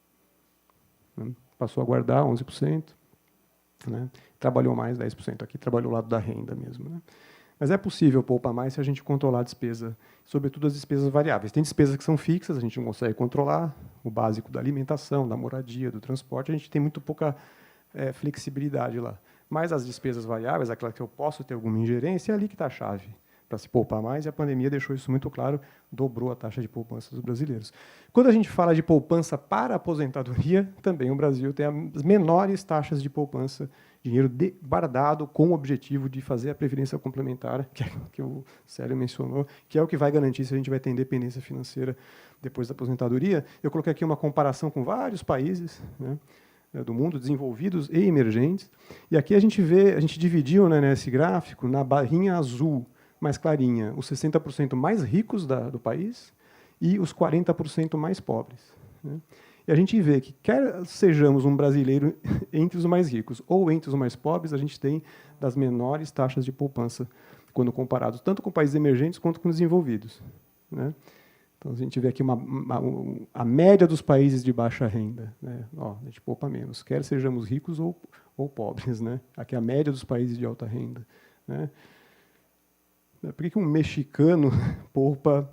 B: né? Passou a guardar 11%. Né? Trabalhou mais 10%, aqui trabalhou o lado da renda mesmo, né? Mas é possível poupar mais se a gente controlar a despesa, sobretudo as despesas variáveis. Tem despesas que são fixas, a gente não consegue controlar, o básico da alimentação, da moradia, do transporte, a gente tem muito pouca flexibilidade lá. Mas as despesas variáveis, aquelas que eu posso ter alguma ingerência, é ali que está a chave para se poupar mais, e a pandemia deixou isso muito claro, dobrou a taxa de poupança dos brasileiros. Quando a gente fala de poupança para aposentadoria, também o Brasil tem as menores taxas de poupança, dinheiro guardado com o objetivo de fazer a previdência complementar, que o Célio mencionou, que é o que vai garantir se a gente vai ter independência financeira depois da aposentadoria. Eu coloquei aqui uma comparação com vários países, né, do mundo, desenvolvidos e emergentes, e aqui a gente dividiu, né, nesse gráfico, na barrinha azul, mais clarinha, os 60% mais ricos do país e os 40% mais pobres, né? E a gente vê que, quer sejamos um brasileiro entre os mais ricos ou entre os mais pobres, a gente tem das menores taxas de poupança quando comparados tanto com países emergentes quanto com desenvolvidos, né? Então, a gente vê aqui a média dos países de baixa renda, né? A gente poupa menos, quer sejamos ricos ou pobres, né? Aqui a média dos países de alta renda, né? Por que um mexicano poupa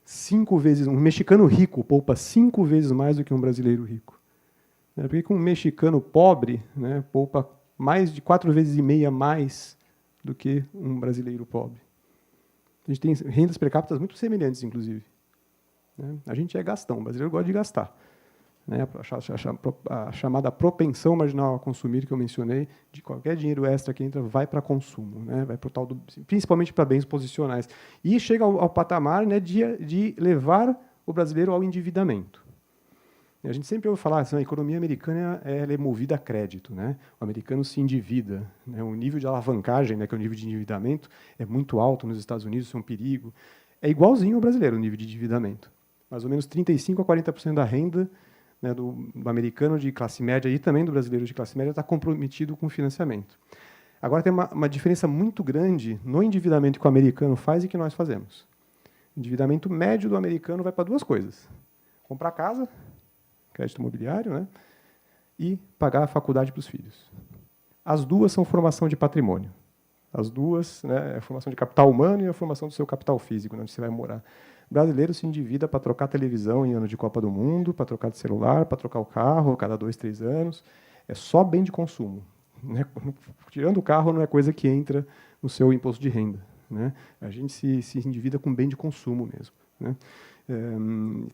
B: 5 vezes, um mexicano rico poupa 5 vezes mais do que um brasileiro rico? Por que um mexicano pobre, né, poupa mais de 4,5 vezes mais do que um brasileiro pobre? A gente tem rendas per capita muito semelhantes, inclusive, né? A gente é gastão, o brasileiro gosta de gastar, né? A chamada propensão marginal a consumir que eu mencionei, de qualquer dinheiro extra que entra, vai para consumo, né? Vai para o tal principalmente para bens posicionais. E chega ao patamar, né, de levar o brasileiro ao endividamento. E a gente sempre ouve falar assim, a economia americana ela é movida a crédito, né? O americano se endivida, né? O nível de alavancagem, né, que é o nível de endividamento, é muito alto nos Estados Unidos, isso é um perigo. É igualzinho ao brasileiro o nível de endividamento. Mais ou menos 35% a 40% da renda né, do americano de classe média e também do brasileiro de classe média está comprometido com o financiamento. Agora, tem uma diferença muito grande no endividamento que o americano faz e que nós fazemos. O endividamento médio do americano vai para duas coisas. Comprar casa, crédito imobiliário, né, e pagar a faculdade para os filhos. As duas são formação de patrimônio. As duas, né, é a formação de capital humano e a formação do seu capital físico, onde você vai morar. O brasileiro se endivida para trocar televisão em ano de Copa do Mundo, para trocar de celular, para trocar o carro a cada 2, 3 anos. É só bem de consumo. Né? Tirando o carro, não é coisa que entra no seu imposto de renda. Né? A gente se endivida com bem de consumo mesmo. Né?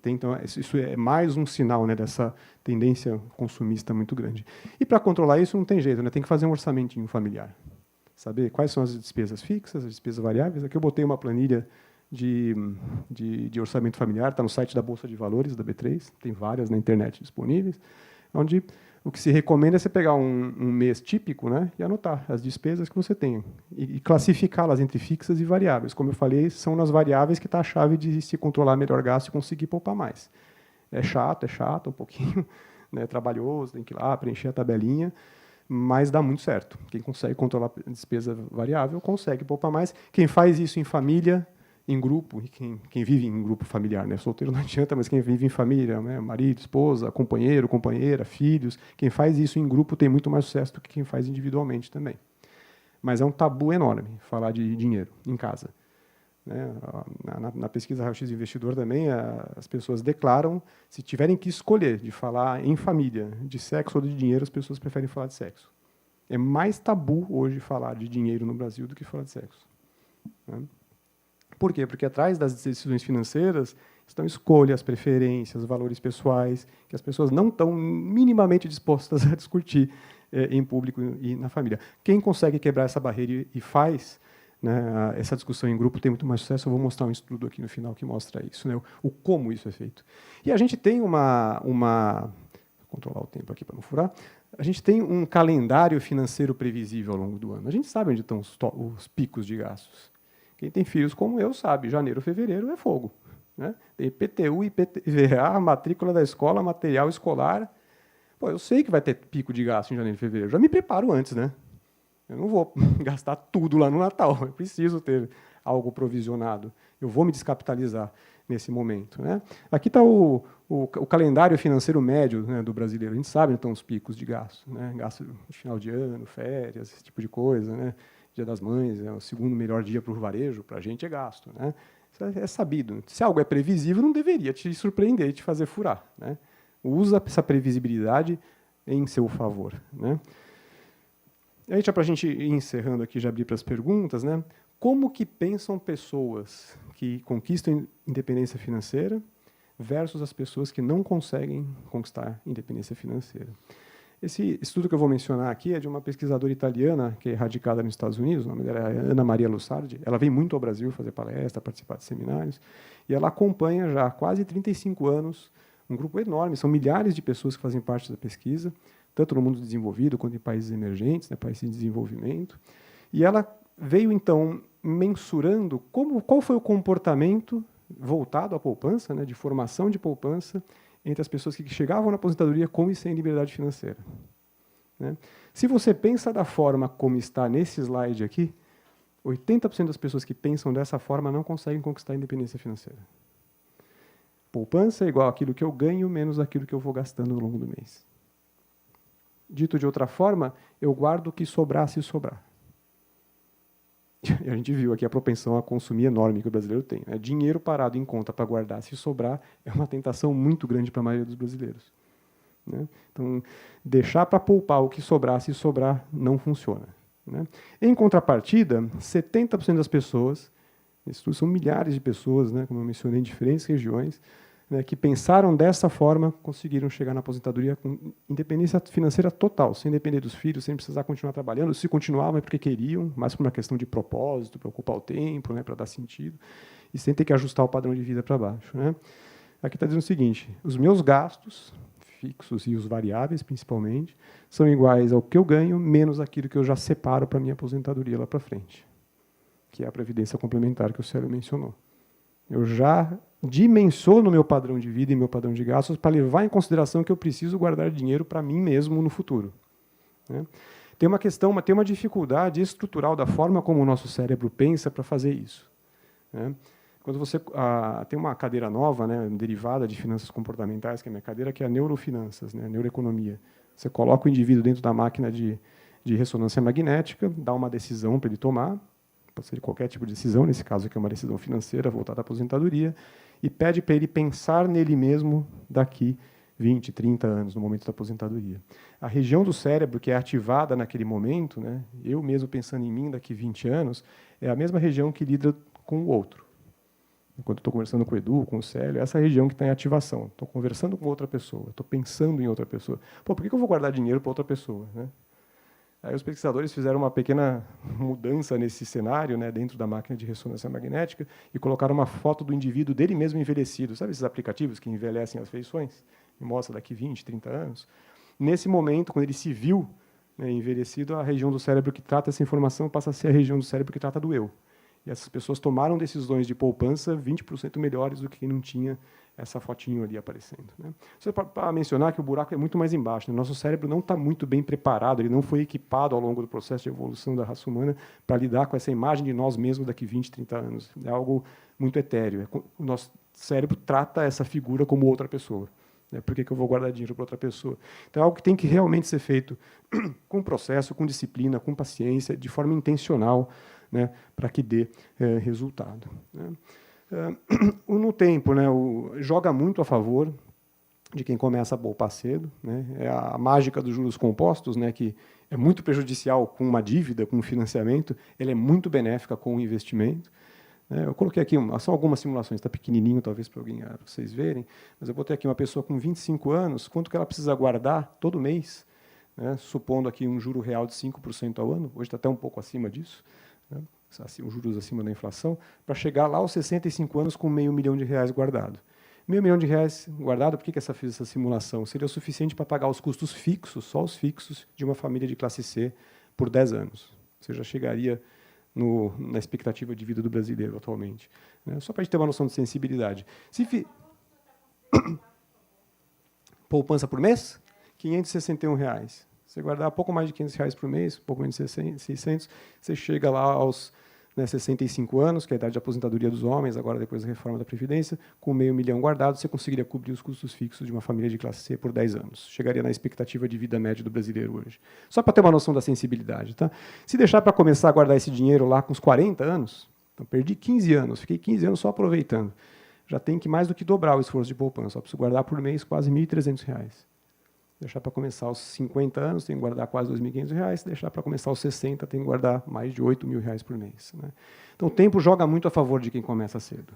B: Então, isso é mais um sinal, né, dessa tendência consumista muito grande. E, para controlar isso, não tem jeito, né? Tem que fazer um orçamentinho familiar. Saber quais são as despesas fixas, as despesas variáveis. Aqui eu botei uma planilha de orçamento familiar, está no site da Bolsa de Valores, da B3, tem várias na internet disponíveis, onde o que se recomenda é você pegar um mês típico, né, e anotar as despesas que você tem, e classificá-las entre fixas e variáveis. Como eu falei, são nas variáveis que está a chave de se controlar melhor gasto e conseguir poupar mais. É chato um pouquinho, né, trabalhoso, tem que ir lá preencher a tabelinha, mas dá muito certo. Quem consegue controlar a despesa variável consegue poupar mais. Quem faz isso em família, em grupo, e quem vive em grupo familiar, né? Solteiro não adianta, mas quem vive em família, né? Marido, esposa, companheiro, companheira, filhos, quem faz isso em grupo tem muito mais sucesso do que quem faz individualmente também. Mas é um tabu enorme falar de dinheiro em casa. Né? Na pesquisa Raio-X Investidor também, as pessoas declaram, se tiverem que escolher de falar em família, de sexo ou de dinheiro, as pessoas preferem falar de sexo. É mais tabu hoje falar de dinheiro no Brasil do que falar de sexo. Né? Por quê? Porque atrás das decisões financeiras estão escolhas, preferências, valores pessoais, que as pessoas não estão minimamente dispostas a discutir em público e na família. Quem consegue quebrar essa barreira e faz, né, essa discussão em grupo tem muito mais sucesso. Eu vou mostrar um estudo aqui no final que mostra isso, né, o como isso é feito. E a gente tem vou controlar o tempo aqui para não furar. A gente tem um calendário financeiro previsível ao longo do ano. A gente sabe onde estão os picos de gastos. Quem tem filhos como eu sabe, janeiro, fevereiro é fogo. Né? Tem IPTU, IPVA, matrícula da escola, material escolar. Pô, eu sei que vai ter pico de gasto em janeiro e fevereiro. Já me preparo antes, né? Eu não vou gastar tudo lá no Natal. Eu preciso ter algo provisionado. Eu vou me descapitalizar nesse momento. Né? Aqui está o calendário financeiro médio, né, do brasileiro. A gente sabe então os picos de gasto. Né? Gasto no final de ano, férias, esse tipo de coisa. Né? Dia das Mães é o segundo melhor dia para o varejo, para a gente é gasto. Né? Isso é sabido. Se algo é previsível, não deveria te surpreender e te fazer furar. Né? Usa essa previsibilidade em seu favor. Né? E aí, já para a gente ir encerrando aqui, já abrir para as perguntas, né? Como que pensam pessoas que conquistam independência financeira versus as pessoas que não conseguem conquistar independência financeira? Esse estudo que eu vou mencionar aqui é de uma pesquisadora italiana que é radicada nos Estados Unidos, o nome dela é Ana Maria Lussardi. Ela vem muito ao Brasil fazer palestra, participar de seminários, e ela acompanha já há quase 35 anos um grupo enorme, são milhares de pessoas que fazem parte da pesquisa, tanto no mundo desenvolvido quanto em países emergentes, né, países em desenvolvimento. E ela veio, então, mensurando qual foi o comportamento voltado à poupança, né, de formação de poupança, entre as pessoas que chegavam na aposentadoria com e sem liberdade financeira. Né? Se você pensa da forma como está nesse slide aqui, 80% das pessoas que pensam dessa forma não conseguem conquistar a independência financeira. Poupança é igual àquilo que eu ganho menos aquilo que eu vou gastando ao longo do mês. Dito de outra forma, eu guardo o que sobrar se sobrar. E a gente viu aqui a propensão a consumir enorme que o brasileiro tem. Né? Dinheiro parado em conta para guardar se sobrar é uma tentação muito grande para a maioria dos brasileiros. Né? Então, deixar para poupar o que sobrar se sobrar não funciona. Né? Em contrapartida, 70% das pessoas, isso são milhares de pessoas, né, como eu mencionei, em diferentes regiões, né, que pensaram dessa forma, conseguiram chegar na aposentadoria com independência financeira total, sem depender dos filhos, sem precisar continuar trabalhando. Se continuavam é porque queriam, mais por uma questão de propósito, para ocupar o tempo, né, para dar sentido, e sem ter que ajustar o padrão de vida para baixo. Né. Aqui está dizendo o seguinte: os meus gastos, fixos e os variáveis, principalmente, são iguais ao que eu ganho, menos aquilo que eu já separo para a minha aposentadoria lá para frente, que é a previdência complementar que o Célio mencionou. Eu já dimensiono o meu padrão de vida e meu padrão de gastos para levar em consideração que eu preciso guardar dinheiro para mim mesmo no futuro. Né? Tem uma questão, tem uma dificuldade estrutural da forma como o nosso cérebro pensa para fazer isso. Né? Quando você tem uma cadeira nova, né, derivada de finanças comportamentais, que é a minha cadeira, que é a neurofinanças, né, neuroeconomia. Você coloca o indivíduo dentro da máquina de ressonância magnética, dá uma decisão para ele tomar, pode ser de qualquer tipo de decisão, nesse caso aqui é uma decisão financeira voltada à aposentadoria, e pede para ele pensar nele mesmo daqui 20, 30 anos, no momento da aposentadoria. A região do cérebro que é ativada naquele momento, né, eu mesmo pensando em mim daqui 20 anos, é a mesma região que lida com o outro. Quando estou conversando com o Edu, com o Célio, essa região que está em ativação. Estou conversando com outra pessoa, estou pensando em outra pessoa. Pô, por que eu vou guardar dinheiro para outra pessoa? Né? Aí os pesquisadores fizeram uma pequena mudança nesse cenário, né, dentro da máquina de ressonância magnética, e colocaram uma foto do indivíduo dele mesmo envelhecido. Sabe esses aplicativos que envelhecem as feições? E mostra daqui 20, 30 anos. Nesse momento, quando ele se viu, né, envelhecido, a região do cérebro que trata essa informação passa a ser a região do cérebro que trata do eu. E essas pessoas tomaram decisões de poupança 20% melhores do que quem não tinha essa fotinho ali aparecendo. Né? Só para mencionar que o buraco é muito mais embaixo. Né? Nosso cérebro não está muito bem preparado, ele não foi equipado ao longo do processo de evolução da raça humana para lidar com essa imagem de nós mesmos daqui 20, 30 anos. É algo muito etéreo. O nosso cérebro trata essa figura como outra pessoa. Né? Por que eu vou guardar dinheiro para outra pessoa? Então, é algo que tem que realmente ser feito com processo, com disciplina, com paciência, de forma intencional, né, para que dê resultado. Né. No tempo, né, joga muito a favor de quem começa a poupar cedo. Né, é a mágica dos juros compostos, né, que é muito prejudicial com uma dívida, com um financiamento, ela é muito benéfica com o investimento. Né. Eu coloquei aqui, são algumas simulações, está pequenininho, talvez para vocês verem, mas eu botei aqui uma pessoa com 25 anos, quanto que ela precisa guardar todo mês, né, supondo aqui um juro real de 5% ao ano, hoje está até um pouco acima disso, né, os juros acima da inflação, para chegar lá aos 65 anos com R$500 mil guardado. R$500 mil guardado, por que essa fiz essa simulação? Seria o suficiente para pagar os custos fixos, só os fixos, de uma família de classe C por 10 anos. Você já chegaria na expectativa de vida do brasileiro atualmente. Né? Só para a gente ter uma noção de sensibilidade. Poupança por mês? R$561. Você guardar pouco mais de R$500 por mês, pouco menos de 600, você chega lá aos 65 anos, que é a idade de aposentadoria dos homens, agora depois da reforma da Previdência, com R$500 mil guardado, você conseguiria cobrir os custos fixos de uma família de classe C por 10 anos. Chegaria na expectativa de vida média do brasileiro hoje. Só para ter uma noção da sensibilidade. Tá? Se deixar para começar a guardar esse dinheiro lá com os 40 anos, então perdi 15 anos, fiquei 15 anos só aproveitando. Já tem que mais do que dobrar o esforço de poupança, só preciso guardar por mês quase R$1.300. Deixar para começar aos 50 anos, tem que guardar quase R$2.500. Deixar para começar aos 60, tem que guardar mais de R$8 mil por mês. Né? Então, o tempo joga muito a favor de quem começa cedo.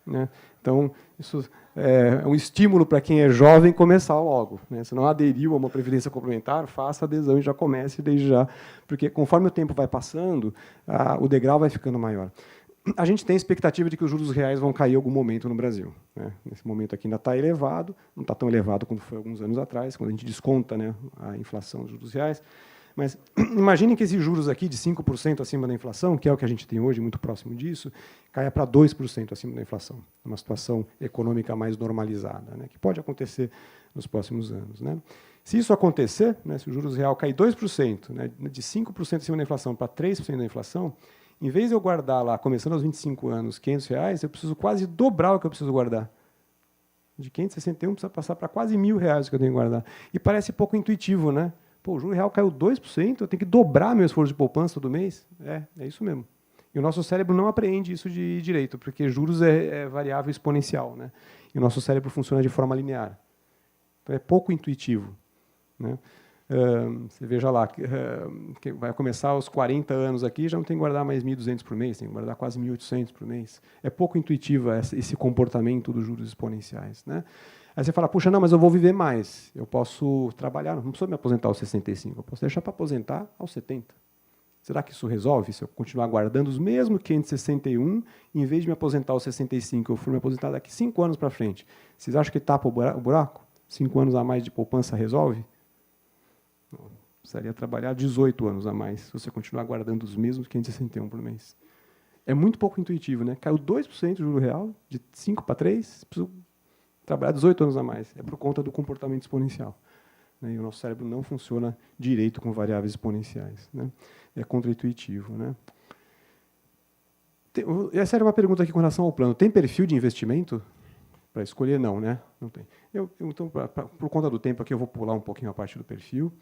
B: Né? Então, isso é um estímulo para quem é jovem começar logo. Né? Se não aderiu a uma previdência complementar, faça adesão e já comece desde já, porque conforme o tempo vai passando, o degrau vai ficando maior. A gente tem a expectativa de que os juros reais vão cair em algum momento no Brasil. Né? Nesse momento aqui ainda está elevado, não está tão elevado como foi alguns anos atrás, quando a gente desconta, né, a inflação dos juros reais. Mas imaginem que esses juros aqui de 5% acima da inflação, que é o que a gente tem hoje, muito próximo disso, caia para 2% acima da inflação, uma situação econômica mais normalizada, né, que pode acontecer nos próximos anos. Né? Se isso acontecer, né, se o juros real cair 2%, né, de 5% acima da inflação para 3% da inflação, em vez de eu guardar lá, começando aos 25 anos, R$500, eu preciso quase dobrar o que eu preciso guardar. De 561 precisa passar para quase R$1.000 que eu tenho que guardar. E parece pouco intuitivo, né? Pô, o juro real caiu 2%, eu tenho que dobrar meu esforço de poupança todo mês? É isso mesmo. E o nosso cérebro não apreende isso de direito, porque juros é variável exponencial, né? E o nosso cérebro funciona de forma linear. Então, é pouco intuitivo. Né? Você veja lá, que vai começar aos 40 anos aqui, já não tem que guardar mais 1.200 por mês, tem que guardar quase 1.800 por mês. É pouco intuitivo esse comportamento dos juros exponenciais. Né? Aí você fala, puxa, não, mas eu vou viver mais. Eu posso trabalhar, não preciso me aposentar aos 65, eu posso deixar para aposentar aos 70. Será que isso resolve se eu continuar guardando os mesmos 561, em vez de me aposentar aos 65, eu for me aposentar daqui 5 anos para frente? Vocês acham que tapa o buraco? 5 anos a mais de poupança resolve? Não, precisaria trabalhar 18 anos a mais se você continuar guardando os mesmos 561 por mês. é muito pouco intuitivo, né? Caiu 2% o juro real, de 5 para 3, preciso trabalhar 18 anos a mais. É por conta do comportamento exponencial. Né? E o nosso cérebro não funciona direito com variáveis exponenciais. Né? É contra-intuitivo. Né? Essa era uma pergunta aqui com relação ao plano. Tem perfil de investimento? Para escolher, não, né? Não tem. Então, por conta do tempo aqui, eu vou pular um pouquinho a parte do perfil.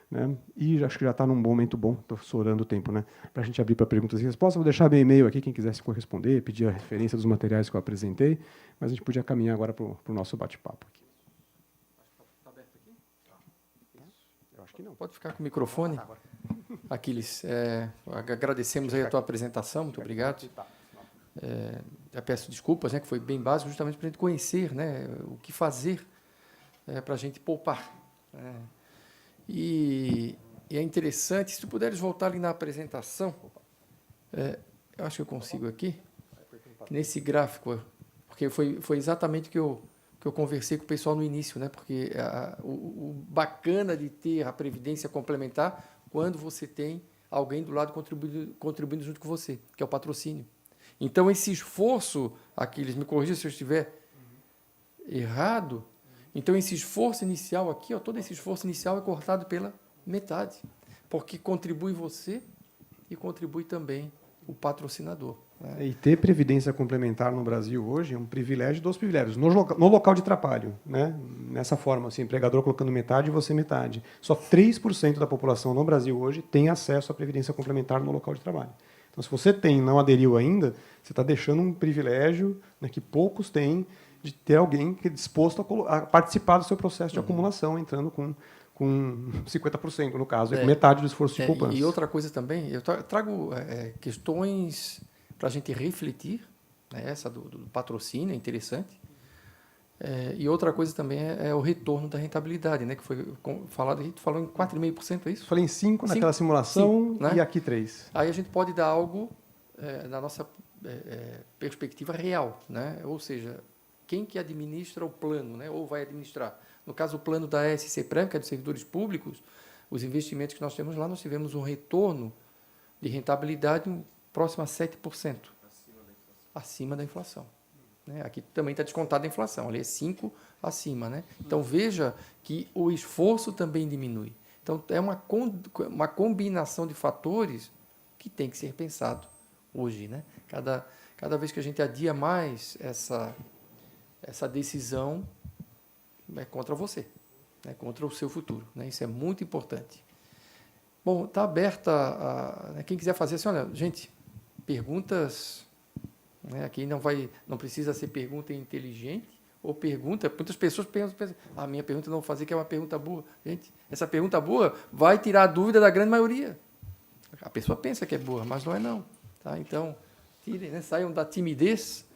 B: Né? E acho que já está num momento bom, estou estourando o tempo, né? Para a gente abrir para perguntas e respostas. Vou deixar meu e-mail aqui, quem quiser se corresponder, pedir a referência dos materiais que eu apresentei, mas a gente podia caminhar agora para o nosso bate-papo.
A: Está aberto aqui?
B: Eu acho que não.
A: Pode ficar com o microfone. Aquiles, agradecemos aí a tua apresentação, muito obrigado. Já peço desculpas, né, que foi bem básico, justamente para a gente conhecer, né, o que fazer para a gente poupar. E é interessante, se tu puderes voltar ali na apresentação, eu acho que eu consigo aqui, nesse gráfico, porque foi exatamente o que eu conversei com o pessoal no início, né, porque o bacana de ter a previdência complementar quando você tem alguém do lado contribuindo junto com você, que é o patrocínio. Então, esse esforço, Aquiles, me corrija se eu estiver errado, então esse esforço inicial aqui, todo esse esforço inicial é cortado pela metade, porque contribui você e contribui também o patrocinador. Né?
B: E ter previdência complementar no Brasil hoje é um privilégio dos privilégios, no local de trabalho. Né? Nessa forma, assim, empregador colocando metade e você metade. Só 3% da população no Brasil hoje tem acesso à previdência complementar no local de trabalho. Então, se você tem e não aderiu ainda, você está deixando um privilégio, né, que poucos têm, de ter alguém que é disposto a participar do seu processo de acumulação, entrando com 50%, no caso, com metade do esforço de poupança.
A: E outra coisa também, eu trago questões para a gente refletir, né, essa do patrocínio, é interessante. E outra coisa também é o retorno da rentabilidade, né, que foi falado, a gente falou em 4,5%, é isso?
B: Falei em 5 naquela simulação,
A: 5, né?
B: E aqui 3.
A: Aí a gente pode dar algo na nossa perspectiva real, né? Ou seja, quem que administra o plano, né? Ou vai administrar. No caso, o plano da SCPREV, que é dos servidores públicos, os investimentos que nós temos lá, nós tivemos um retorno de rentabilidade próximo a 7%. Acima da inflação. Né? Aqui também está descontada a inflação, ali é 5 acima. Né? Então, veja que o esforço também diminui. Então, é uma combinação de fatores que tem que ser pensado hoje. Né? Cada vez que a gente adia mais essa decisão, é contra você, né? Contra o seu futuro. Né? Isso é muito importante. Bom, está aberta quem quiser fazer assim, olha, gente, perguntas, né? Aqui não precisa ser pergunta inteligente ou muitas pessoas pensam, a minha pergunta não vou fazer, que é uma pergunta boa. Gente, essa pergunta boa vai tirar a dúvida da grande maioria. A pessoa pensa que é boa, mas não é não. Tá? Então, tirem, né? Saiam da timidez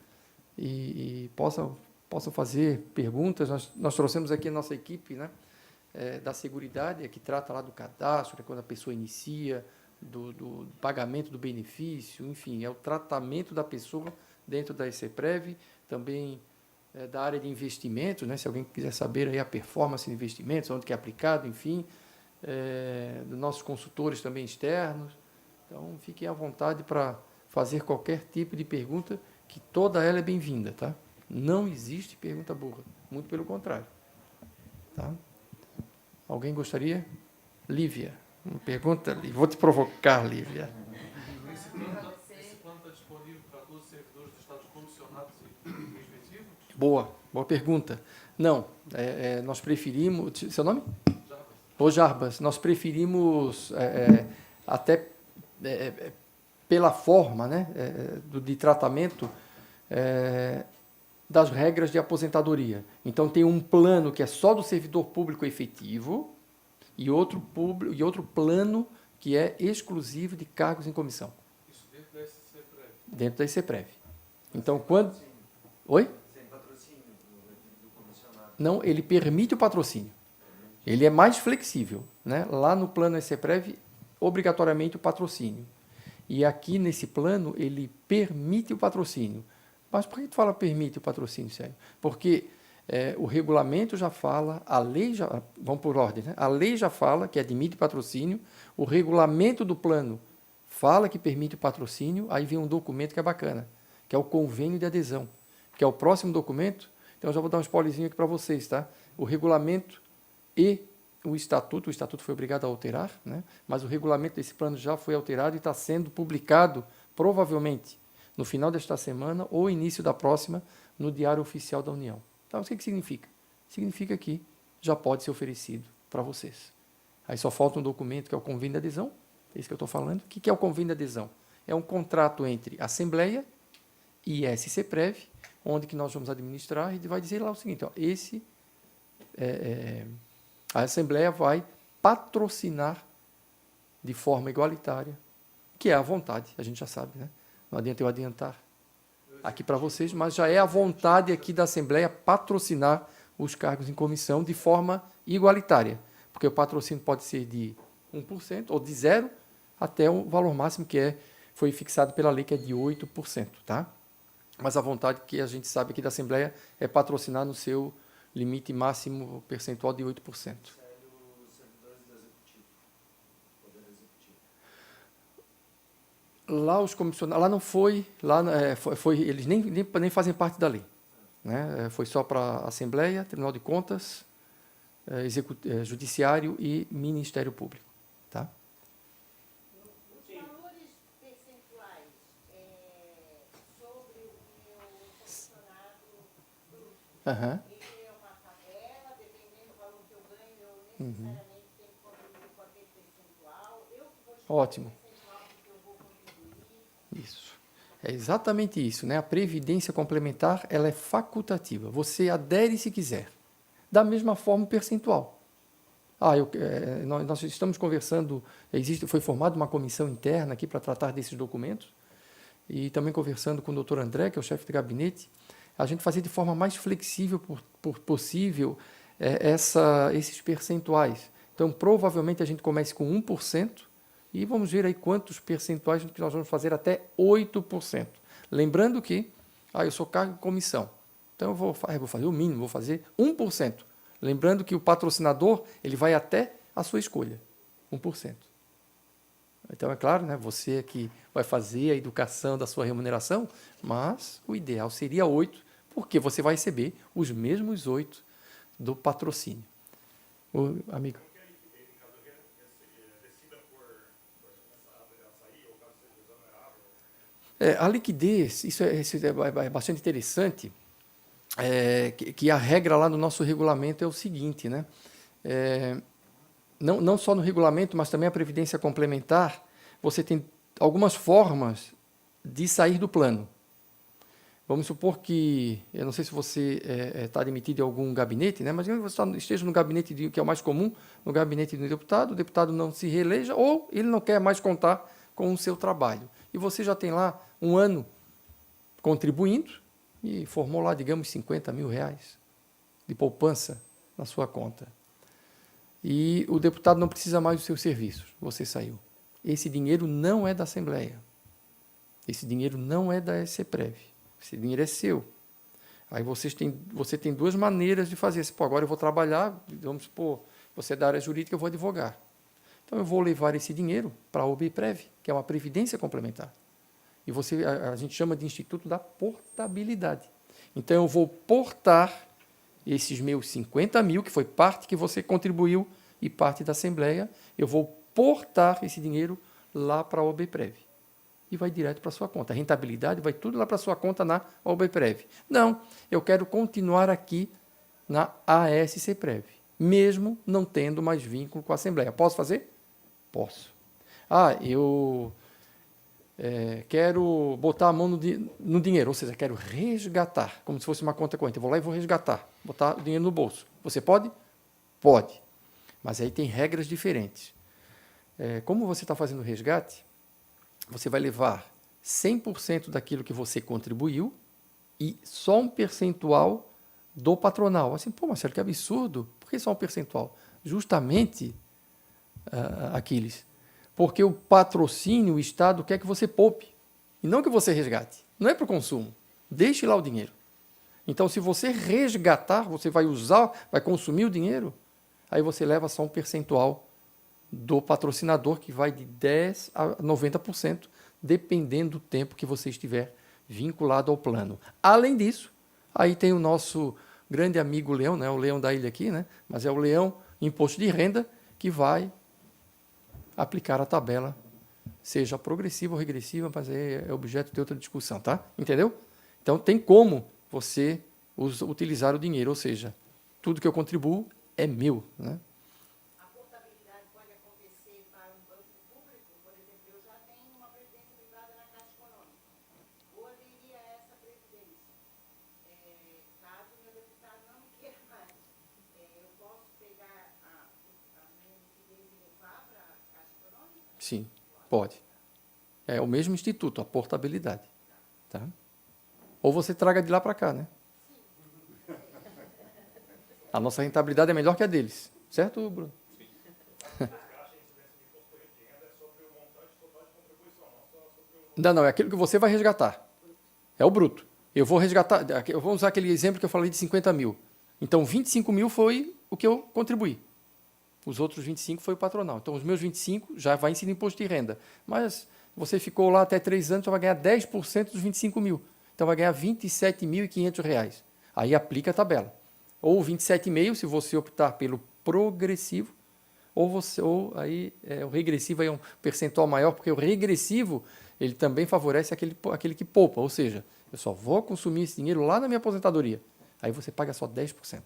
A: e possam fazer perguntas. Nós trouxemos aqui a nossa equipe, né, da Seguridade, que trata lá do cadastro, né, quando a pessoa inicia, do pagamento do benefício, enfim, é o tratamento da pessoa dentro da SCPREV, também da área de investimentos, né, se alguém quiser saber aí a performance de investimentos, onde que é aplicado, enfim, dos nossos consultores também externos. Então, fiquem à vontade para fazer qualquer tipo de pergunta, que toda ela é bem-vinda, tá? Não existe pergunta burra, muito pelo contrário. Tá? Alguém gostaria? Lívia, uma pergunta, vou te provocar, Lívia.
C: Esse plano está disponível para todos os servidores do Estado comissionados e efetivos?
A: Boa pergunta. Não, nós preferimos... Seu nome? Jarbas. Ô, Jarbas, nós preferimos até pela forma, né, de tratamento... das regras de aposentadoria. Então, tem um plano que é só do servidor público efetivo e outro plano que é exclusivo de cargos em comissão.
C: Isso dentro da SCPREV?
A: Dentro da SCPREV. Então, quando... Oi?
D: Sem patrocínio do comissionado.
A: Não, ele permite o patrocínio. Ele é mais flexível. Né? Lá no plano SCPREV, obrigatoriamente o patrocínio. E aqui, nesse plano, ele permite o patrocínio. Mas por que tu fala permite o patrocínio, Sérgio? Porque o regulamento já fala, a lei já... Vamos por ordem, né? A lei já fala que admite patrocínio, o regulamento do plano fala que permite o patrocínio, aí vem um documento que é bacana, que é o convênio de adesão, que é o próximo documento. Então, eu já vou dar um spoilerzinho aqui para vocês, tá? O regulamento e o estatuto foi obrigado a alterar, né? Mas o regulamento desse plano já foi alterado e está sendo publicado, provavelmente, no final desta semana ou início da próxima, no Diário Oficial da União. Então, o que significa? Significa que já pode ser oferecido para vocês. Aí só falta um documento que é o convênio de adesão, é isso que eu estou falando. O que é o convênio de adesão? É um contrato entre Assembleia e SCPREV, onde que nós vamos administrar, e vai dizer lá o seguinte, ó, a Assembleia vai patrocinar de forma igualitária, que é a vontade, a gente já sabe, né? Não adianta eu adiantar aqui para vocês, mas já é a vontade aqui da Assembleia patrocinar os cargos em comissão de forma igualitária, porque o patrocínio pode ser de 1% ou de 0% até o valor máximo que foi fixado pela lei, que é de 8%, tá? Mas a vontade que a gente sabe aqui da Assembleia é patrocinar no seu limite máximo percentual de 8%.
D: Sai dos servidores do Executivo, Poder Executivo.
A: Lá os comissionados, lá não foi, eles nem fazem parte da lei, né? Foi só para Assembleia, Tribunal de Contas, Judiciário e Ministério Público, tá?
E: Os valores percentuais sobre o meu comissionado bruto,
A: Aham.
E: ele é uma tabela, dependendo do valor que eu ganho, eu necessariamente tenho que contribuir com aquele percentual, eu que vou escolher
A: Ótimo.
E: o percentual que eu vou contribuir.
A: Isso. É exatamente isso, né? A previdência complementar, ela é facultativa. Você adere se quiser. Da mesma forma, o percentual. Nós estamos conversando, foi formada uma comissão interna aqui para tratar desses documentos, e também conversando com o doutor André, que é o chefe de gabinete, a gente fazer de forma mais flexível possível esses percentuais. Então, provavelmente, a gente comece com 1%, e vamos ver aí quantos percentuais que nós vamos fazer até 8%. Lembrando que, eu sou cargo de comissão, então eu vou fazer o mínimo, vou fazer 1%. Lembrando que o patrocinador ele vai até a sua escolha, 1%. Então, é claro, né, você que vai fazer a educação da sua remuneração, mas o ideal seria 8%, porque você vai receber os mesmos 8% do patrocínio. Amigo. A liquidez, isso é bastante interessante, que a regra lá no nosso regulamento é o seguinte, né? Não só no regulamento, mas também a previdência complementar, você tem algumas formas de sair do plano. Vamos supor que, eu não sei se você está admitido em algum gabinete, né? Mas você esteja no gabinete que é o mais comum, no gabinete do deputado, o deputado não se reeleja ou ele não quer mais contar com o seu trabalho. E você já tem lá um ano contribuindo e formou lá, digamos, R$50 mil de poupança na sua conta. E o deputado não precisa mais dos seus serviços, você saiu. Esse dinheiro não é da Assembleia. Esse dinheiro não é da SCPREV. Esse dinheiro é seu. Aí você tem duas maneiras de fazer. Agora eu vou trabalhar, vamos supor, você é da área jurídica, eu vou advogar. Então eu vou levar esse dinheiro para a OBPREV, que é uma previdência complementar. E a gente chama de Instituto da Portabilidade. Então eu vou portar esses meus 50 mil, que foi parte que você contribuiu e parte da Assembleia, eu vou portar esse dinheiro lá para a OBPREV. E vai direto para a sua conta. A rentabilidade vai tudo lá para a sua conta na OBPREV. Não, eu quero continuar aqui na ASCPREV, mesmo não tendo mais vínculo com a Assembleia. Posso fazer? Posso. Eu quero botar a mão no dinheiro, ou seja, quero resgatar, como se fosse uma conta corrente. Eu vou lá e vou resgatar, botar o dinheiro no bolso. Você pode? Pode. Mas aí tem regras diferentes. Como você está fazendo o resgate, você vai levar 100% daquilo que você contribuiu e só um percentual do patronal. Assim, Marcelo, que absurdo. Por que só um percentual? Justamente, Aquiles, porque o patrocínio, o Estado, quer que você poupe, e não que você resgate. Não é para o consumo. Deixe lá o dinheiro. Então, se você resgatar, você vai usar, vai consumir o dinheiro, aí você leva só um percentual do patrocinador, que vai de 10% a 90%, dependendo do tempo que você estiver vinculado ao plano. Além disso, aí tem o nosso grande amigo Leão, né? O Leão da ilha aqui, né? Mas é o Leão Imposto de Renda, que vai aplicar a tabela, seja progressiva ou regressiva, mas é objeto de outra discussão, tá? Entendeu? Então, tem como você utilizar o dinheiro, ou seja, tudo que eu contribuo é meu, né?
E: A portabilidade pode acontecer para um banco público, por exemplo, eu já tenho uma previdência privada na Caixa Econômica. Vou aderir a essa previdência. Caso meu deputado não me queira mais, eu posso pegar a minha liquidez e levar para a Caixa Econômica?
A: Sim, pode. É o mesmo instituto, a portabilidade. Tá? Ou você traga de lá para cá, né? A nossa rentabilidade é melhor que a deles. Certo, Bruno? Não, é aquilo que você vai resgatar. É o bruto. Eu vou resgatar, eu vou usar aquele exemplo que eu falei de 50 mil. Então, 25 mil foi o que eu contribuí. Os outros 25 foi o patronal. Então, os meus 25 já vai incidir imposto de renda. Mas você ficou lá até 3 anos, já vai ganhar 10% dos 25 mil. Então, vai ganhar R$ 27.500. Aí aplica a tabela. Ou 27,5 se você optar pelo progressivo, ou aí o regressivo é um percentual maior, porque o regressivo ele também favorece aquele que poupa, ou seja, eu só vou consumir esse dinheiro lá na minha aposentadoria. Aí você paga só 10%.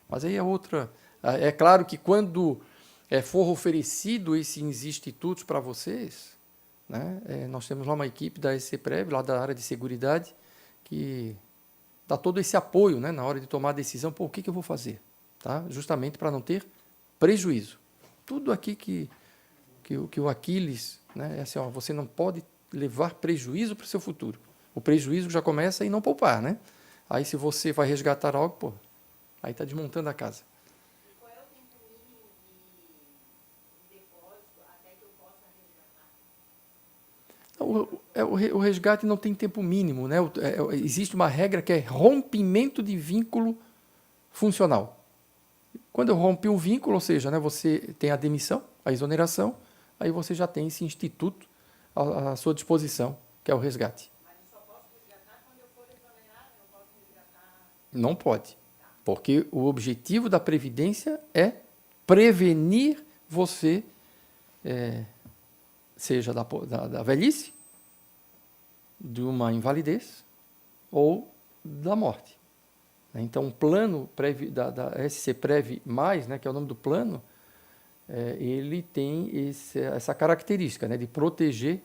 A: Mas aí é outra. É claro que quando for oferecido esses institutos para vocês, né, nós temos lá uma equipe da SCPrev, lá da área de seguridade, que dá todo esse apoio, né, na hora de tomar a decisão, o que eu vou fazer? Tá? Justamente para não ter prejuízo. Tudo aqui que o Aquiles, né, é assim, ó, você não pode levar prejuízo para o seu futuro. O prejuízo já começa em não poupar, né? Aí se você vai resgatar algo, aí está desmontando a casa.
E: E qual é o tempo mínimo de depósito até que eu possa resgatar?
A: O resgate não tem tempo mínimo, né? Existe uma regra que é rompimento de vínculo funcional. Quando eu rompi um vínculo, ou seja, né, você tem a demissão, a exoneração, aí você já tem esse instituto à sua disposição, que é o resgate.
E: Mas eu só posso resgatar quando eu for exonerado, eu não posso resgatar...
A: Não pode, porque o objetivo da Previdência é prevenir você, seja da velhice, de uma invalidez ou da morte. Então, o plano da SCPrev+, né, que é o nome do plano, ele tem essa característica, né, de proteger,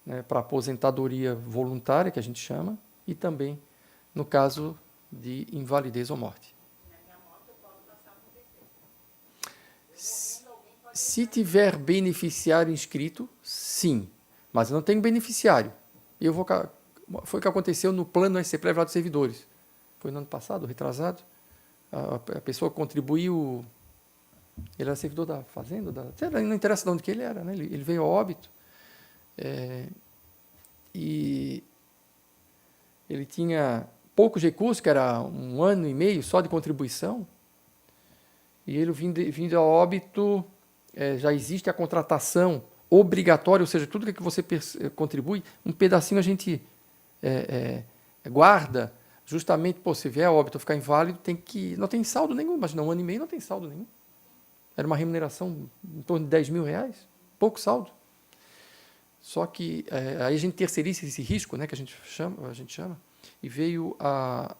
A: né, para aposentadoria voluntária, que a gente chama, e também no caso de invalidez ou morte.
E: Na minha moto eu posso passar por defeito.
A: Se tiver beneficiário inscrito, sim, mas eu não tenho beneficiário. Foi o que aconteceu no plano SCPrev lá dos servidores. Foi no ano passado, retrasado. A pessoa contribuiu. Ele era servidor da fazenda, não interessa de onde que ele era, né? Ele veio a óbito. E ele tinha poucos recursos, que era 1 ano e meio só de contribuição. E ele vindo a óbito, já existe a contratação obrigatória, ou seja, tudo que você contribui, um pedacinho a gente guarda. Justamente, se vier a óbito ficar inválido, não tem saldo nenhum. Imagina, 1 ano e meio não tem saldo nenhum. Era uma remuneração em torno de R$ 10.000, pouco saldo. Só que aí a gente terceiriza esse risco, né, que a gente chama, e veio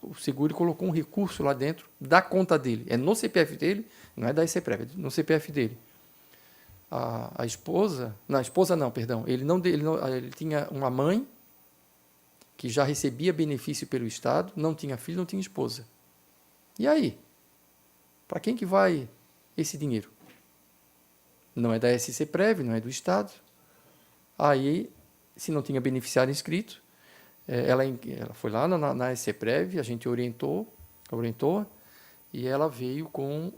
A: o seguro e colocou um recurso lá dentro da conta dele. É no CPF dele, não é da SCPrev, é no CPF dele. A esposa não, perdão, ele tinha uma mãe que já recebia benefício pelo Estado, não tinha filho, não tinha esposa. E aí? Para quem que vai esse dinheiro? Não é da SCPrev, não é do Estado. Aí, se não tinha beneficiário inscrito, ela foi lá na SCPrev, a gente orientou, e ela veio com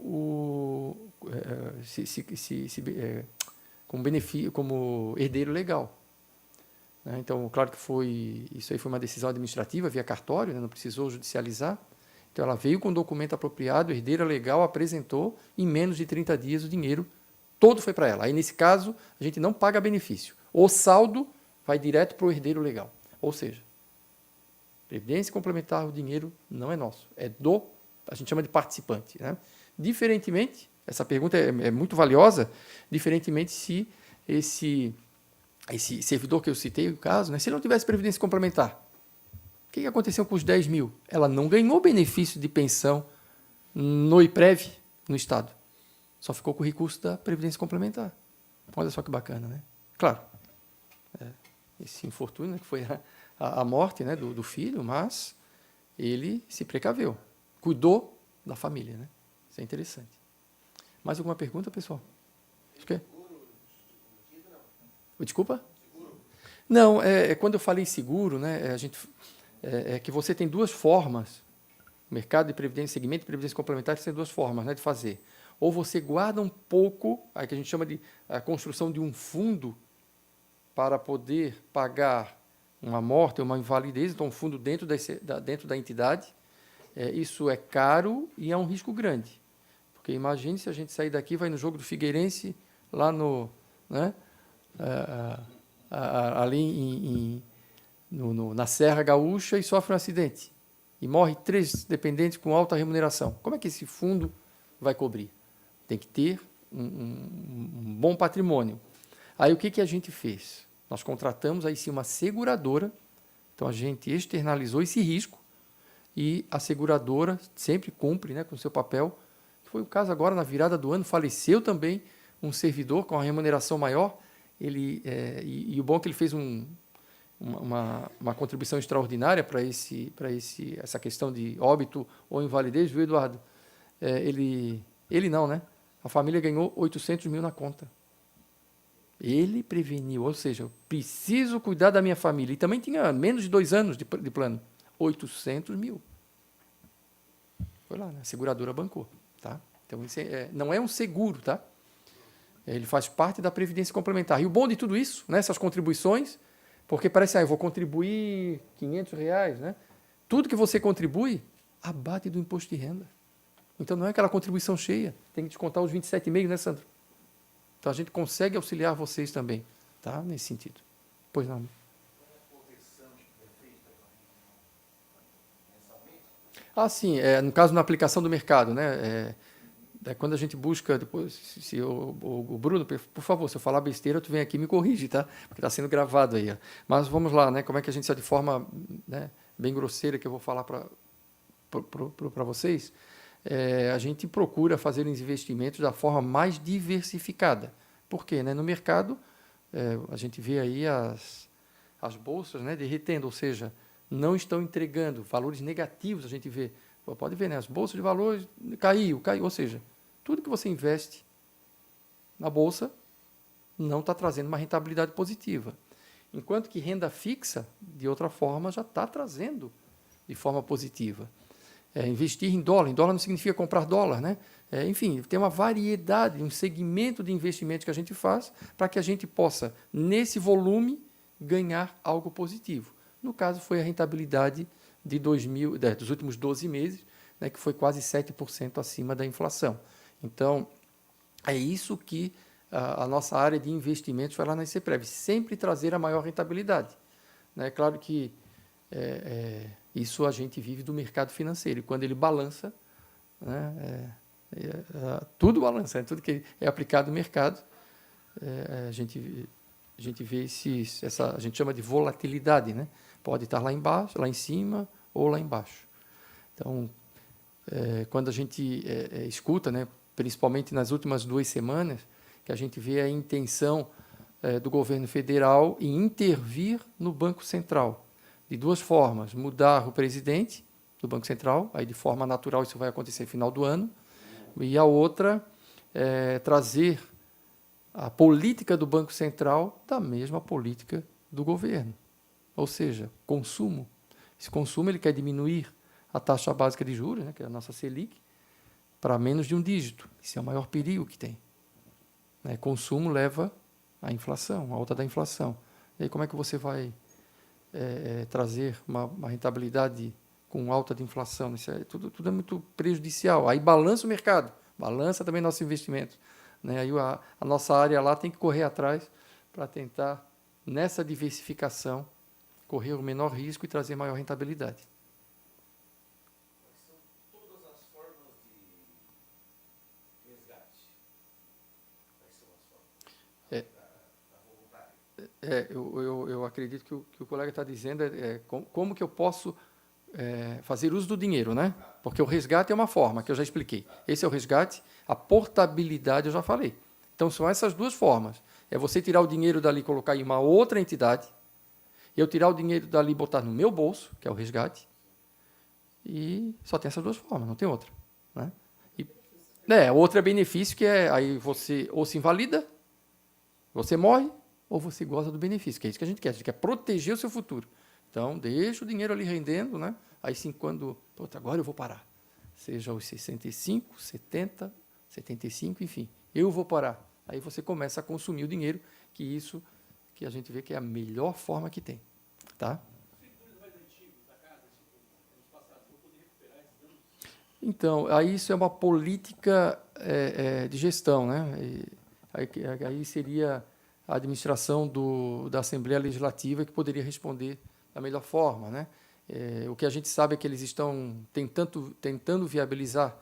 A: com benefício, como herdeiro legal. Então, claro que isso aí foi uma decisão administrativa via cartório, né, não precisou judicializar. Então, ela veio com o documento apropriado, herdeira legal, apresentou, em menos de 30 dias o dinheiro todo foi para ela. Aí, nesse caso, a gente não paga benefício. O saldo vai direto para o herdeiro legal. Ou seja, previdência complementar, o dinheiro não é nosso, é do, a gente chama de participante. Né? Diferentemente, essa pergunta é muito valiosa, diferentemente se esse servidor que eu citei, o caso, né, se ele não tivesse previdência complementar, o que aconteceu com os 10 mil? Ela não ganhou benefício de pensão no IPREV, no Estado. Só ficou com o recurso da previdência complementar. Olha só que bacana, né? Claro, esse infortúnio, né, que foi a morte, né, do filho, mas ele se precaveu, cuidou da família, né? Isso é interessante. Mais alguma pergunta, pessoal? Acho que é. Desculpa? Não, quando eu falei seguro, né, é que você tem duas formas, mercado de previdência, segmento de previdência complementar, você tem duas formas, né, de fazer. Ou você guarda um pouco, aí que a gente chama de a construção de um fundo para poder pagar uma morte ou uma invalidez, então um fundo dentro da entidade. Isso é caro e é um risco grande. Porque imagine se a gente sair daqui, vai no jogo do Figueirense, lá no... Né, ali na Serra Gaúcha e sofre um acidente. E morre 3 dependentes com alta remuneração. Como é que esse fundo vai cobrir? Tem que ter um bom patrimônio. Aí o que a gente fez? Nós contratamos aí sim uma seguradora, então a gente externalizou esse risco e a seguradora sempre cumpre, né, com o seu papel. Foi o caso agora, na virada do ano, faleceu também um servidor com uma remuneração maior. E o bom é que ele fez uma contribuição extraordinária para essa questão de óbito ou invalidez, viu, Eduardo? Ele não, né? A família ganhou 800 mil na conta. Ele preveniu, ou seja, eu preciso cuidar da minha família. E também tinha menos de 2 anos de plano. 800 mil. Foi lá, né? A seguradora bancou. Tá? Então, isso não é um seguro, tá? Ele faz parte da Previdência Complementar. E o bom de tudo isso, né, essas contribuições, porque parece, eu vou contribuir R$500, né? Tudo que você contribui, abate do imposto de renda. Então, não é aquela contribuição cheia. Tem que descontar os 27,5, né, Sandro? Então, a gente consegue auxiliar vocês também, tá? Nesse sentido. Pois não. Sim. No caso, na aplicação do mercado, né? Quando a gente busca, depois, se o Bruno, por favor, se eu falar besteira, tu vem aqui e me corrige, tá? Porque está sendo gravado aí. Ó. Mas vamos lá, né? Como é que a gente, de forma, né, bem grosseira, que eu vou falar para vocês, a gente procura fazer os investimentos da forma mais diversificada. Por quê? Né? No mercado, a gente vê aí as bolsas, né, derretendo, ou seja, não estão entregando valores negativos, a gente vê. Pode ver, né? As bolsas de valores caiu, ou seja, tudo que você investe na bolsa não está trazendo uma rentabilidade positiva. Enquanto que renda fixa, de outra forma, já está trazendo de forma positiva. Investir em dólar não significa comprar dólar, né? Enfim, tem uma variedade, um segmento de investimentos que a gente faz para que a gente possa, nesse volume, ganhar algo positivo. No caso, foi a rentabilidade dos últimos 12 meses, né, que foi quase 7% acima da inflação. Então, é isso que a nossa área de investimentos vai lá na ICPREV, sempre trazer a maior rentabilidade. É claro que isso a gente vive do mercado financeiro, e quando ele balança, né, tudo balança, tudo que é aplicado no mercado, a gente vê a gente chama de volatilidade, né? Pode estar lá embaixo, lá em cima ou lá embaixo. Então, quando a gente escuta, né, principalmente nas últimas 2 semanas, que a gente vê a intenção do governo federal em intervir no Banco Central, de 2 formas: mudar o presidente do Banco Central, aí de forma natural isso vai acontecer no final do ano, e a outra trazer a política do Banco Central da mesma política do governo. Ou seja, consumo. Esse consumo ele quer diminuir a taxa básica de juros, né, que é a nossa Selic, para menos de 1 dígito. Isso é o maior perigo que tem. Consumo leva à inflação, à alta da inflação. E aí como é que você vai trazer uma rentabilidade com alta de inflação? Isso tudo é muito prejudicial. Aí balança o mercado, balança também nossos investimentos. né? Aí a nossa área lá tem que correr atrás para tentar, nessa diversificação, correr o menor risco e trazer maior rentabilidade.
D: Quais são todas as formas de resgate? Quais são as formas?
A: É.
D: Da voluntária.
A: Eu acredito que o colega está dizendo como que eu posso fazer uso do dinheiro, né? Porque o resgate é uma forma, que eu já expliquei. Esse é o resgate, a portabilidade eu já falei. Então, são essas duas formas. É você tirar o dinheiro dali e colocar em uma outra entidade, eu tirar o dinheiro dali e botar no meu bolso, que é o resgate, e só tem essas duas formas, não tem outra. Né? Outra é benefício, que é aí você ou se invalida, você morre, ou você goza do benefício, que é isso que a gente quer proteger o seu futuro. Então, deixa o dinheiro ali rendendo, né? Aí sim, quando, agora eu vou parar, seja os 65, 70, 75, enfim, eu vou parar. Aí você começa a consumir o dinheiro, que isso que a gente vê que é a melhor forma que tem. Tá? Então, aí isso é uma política de gestão, né? Aí seria a administração da Assembleia Legislativa que poderia responder da melhor forma, né? O que a gente sabe é que eles estão tentando viabilizar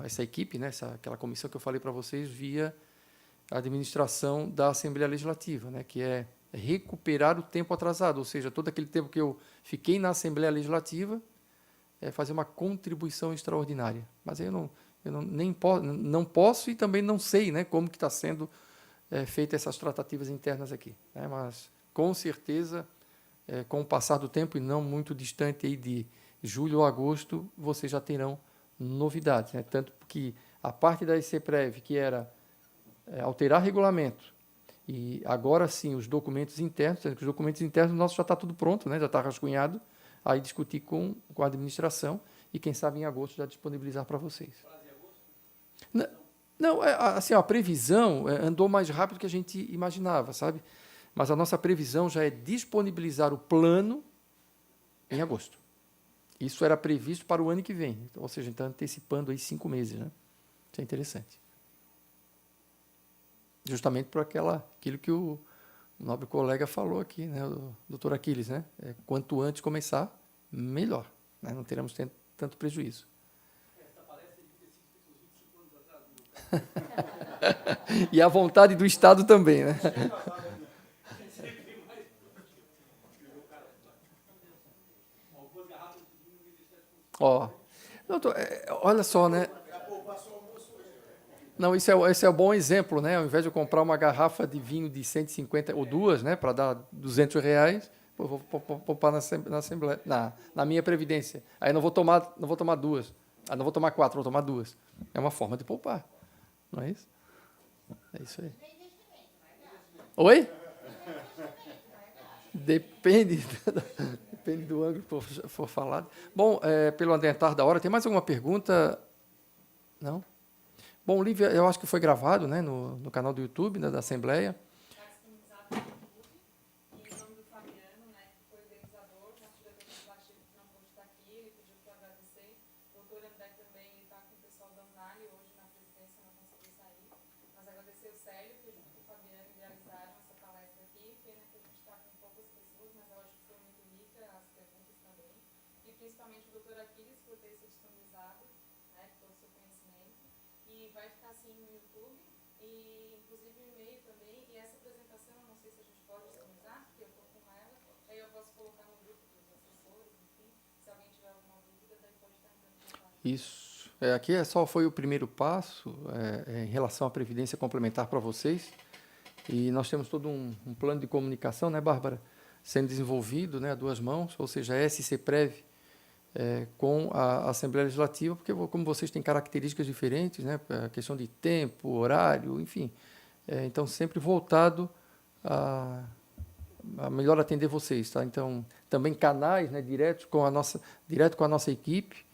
A: essa equipe, né? Aquela comissão que eu falei para vocês, via a administração da Assembleia Legislativa, né? Que é recuperar o tempo atrasado, ou seja, todo aquele tempo que eu fiquei na Assembleia Legislativa, fazer uma contribuição extraordinária. Mas eu não posso e também não sei, né, como que está sendo feitas essas tratativas internas aqui. Né? Mas, com certeza, com o passar do tempo, e não muito distante aí de julho ou agosto, vocês já terão novidades. Né? Tanto que a parte da ECPREV, que era alterar regulamento, e agora sim os documentos internos, sendo que os documentos internos nossos já está tudo pronto, né? Já está rascunhado, aí discutir com a administração e quem sabe em agosto já disponibilizar para vocês. Não, assim, a previsão andou mais rápido do que a gente imaginava, sabe? Mas a nossa previsão já é disponibilizar o plano em agosto. Isso era previsto para o ano que vem, ou seja, está antecipando aí 5 meses, né? Isso é interessante. Justamente por aquilo que o nobre colega falou aqui, né, o doutor Aquiles, né? Quanto antes começar, melhor, né? Não teremos tanto prejuízo.
C: Esta palestra devia ter sido feita uns 25 anos atrás.
A: E a vontade do Estado também, né?
C: Algumas garrafas de vinho no Ministério da
A: Ó, olha só, né? Não, isso é um bom exemplo, né? Ao invés de eu comprar uma garrafa de vinho de 150 ou duas, né, para dar R$ 200, vou poupar na Assembleia, na minha previdência. Aí não vou tomar duas. Não vou tomar 4, vou tomar 2. É uma forma de poupar, não é isso? É isso aí. Oi? Depende do ângulo que for falado. Bom, pelo adiantar da hora, tem mais alguma pergunta? Não? Bom, Lívia, eu acho que foi gravado, né, no canal do YouTube, né, da Assembleia.
F: Está disponibilizado no YouTube. E em nome do Fabiano, né, que foi o idealizador, nosso diretor legislativo que não pôde estar aqui, ele pediu para agradecer. O doutor André também está com o pessoal da Unali hoje na presidência, não conseguiu sair. Mas agradecer o Célio, que junto com o Fabiano idealizaram essa palestra aqui. Pena que a gente está com poucas pessoas, mas eu acho que foi muito rica, as perguntas também. E principalmente o doutor Aquiles por ter se disponibilizado, né, por todo o seu conhecimento. E vai ficar assim no YouTube, e inclusive o e-mail também. E essa apresentação, não sei se a gente pode disponibilizar, porque eu estou com ela, aí eu posso colocar no grupo dos assessores, enfim, se alguém tiver alguma dúvida, daí pode estar entrando em contato.
A: Isso. Aqui só foi o primeiro passo em relação à Previdência Complementar para vocês. E nós temos todo um plano de comunicação, né, Bárbara, sendo desenvolvido, né, a duas mãos, ou seja, a SCPREV, com a Assembleia Legislativa, porque como vocês têm características diferentes, né, a questão de tempo, horário, enfim, então sempre voltado a melhor atender vocês, tá? Então também canais, né, direto com a nossa equipe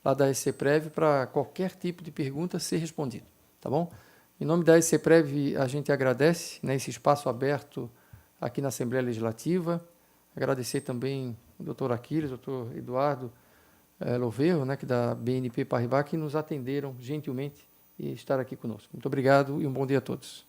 A: lá da SCPREV para qualquer tipo de pergunta ser respondido, tá bom? Em nome da SCPREV a gente agradece, né, esse espaço aberto aqui na Assembleia Legislativa, agradecer também o doutor Aquiles, o doutor Eduardo Louveiro, né, que da BNP Paribas, que nos atenderam gentilmente e estar aqui conosco. Muito obrigado e um bom dia a todos.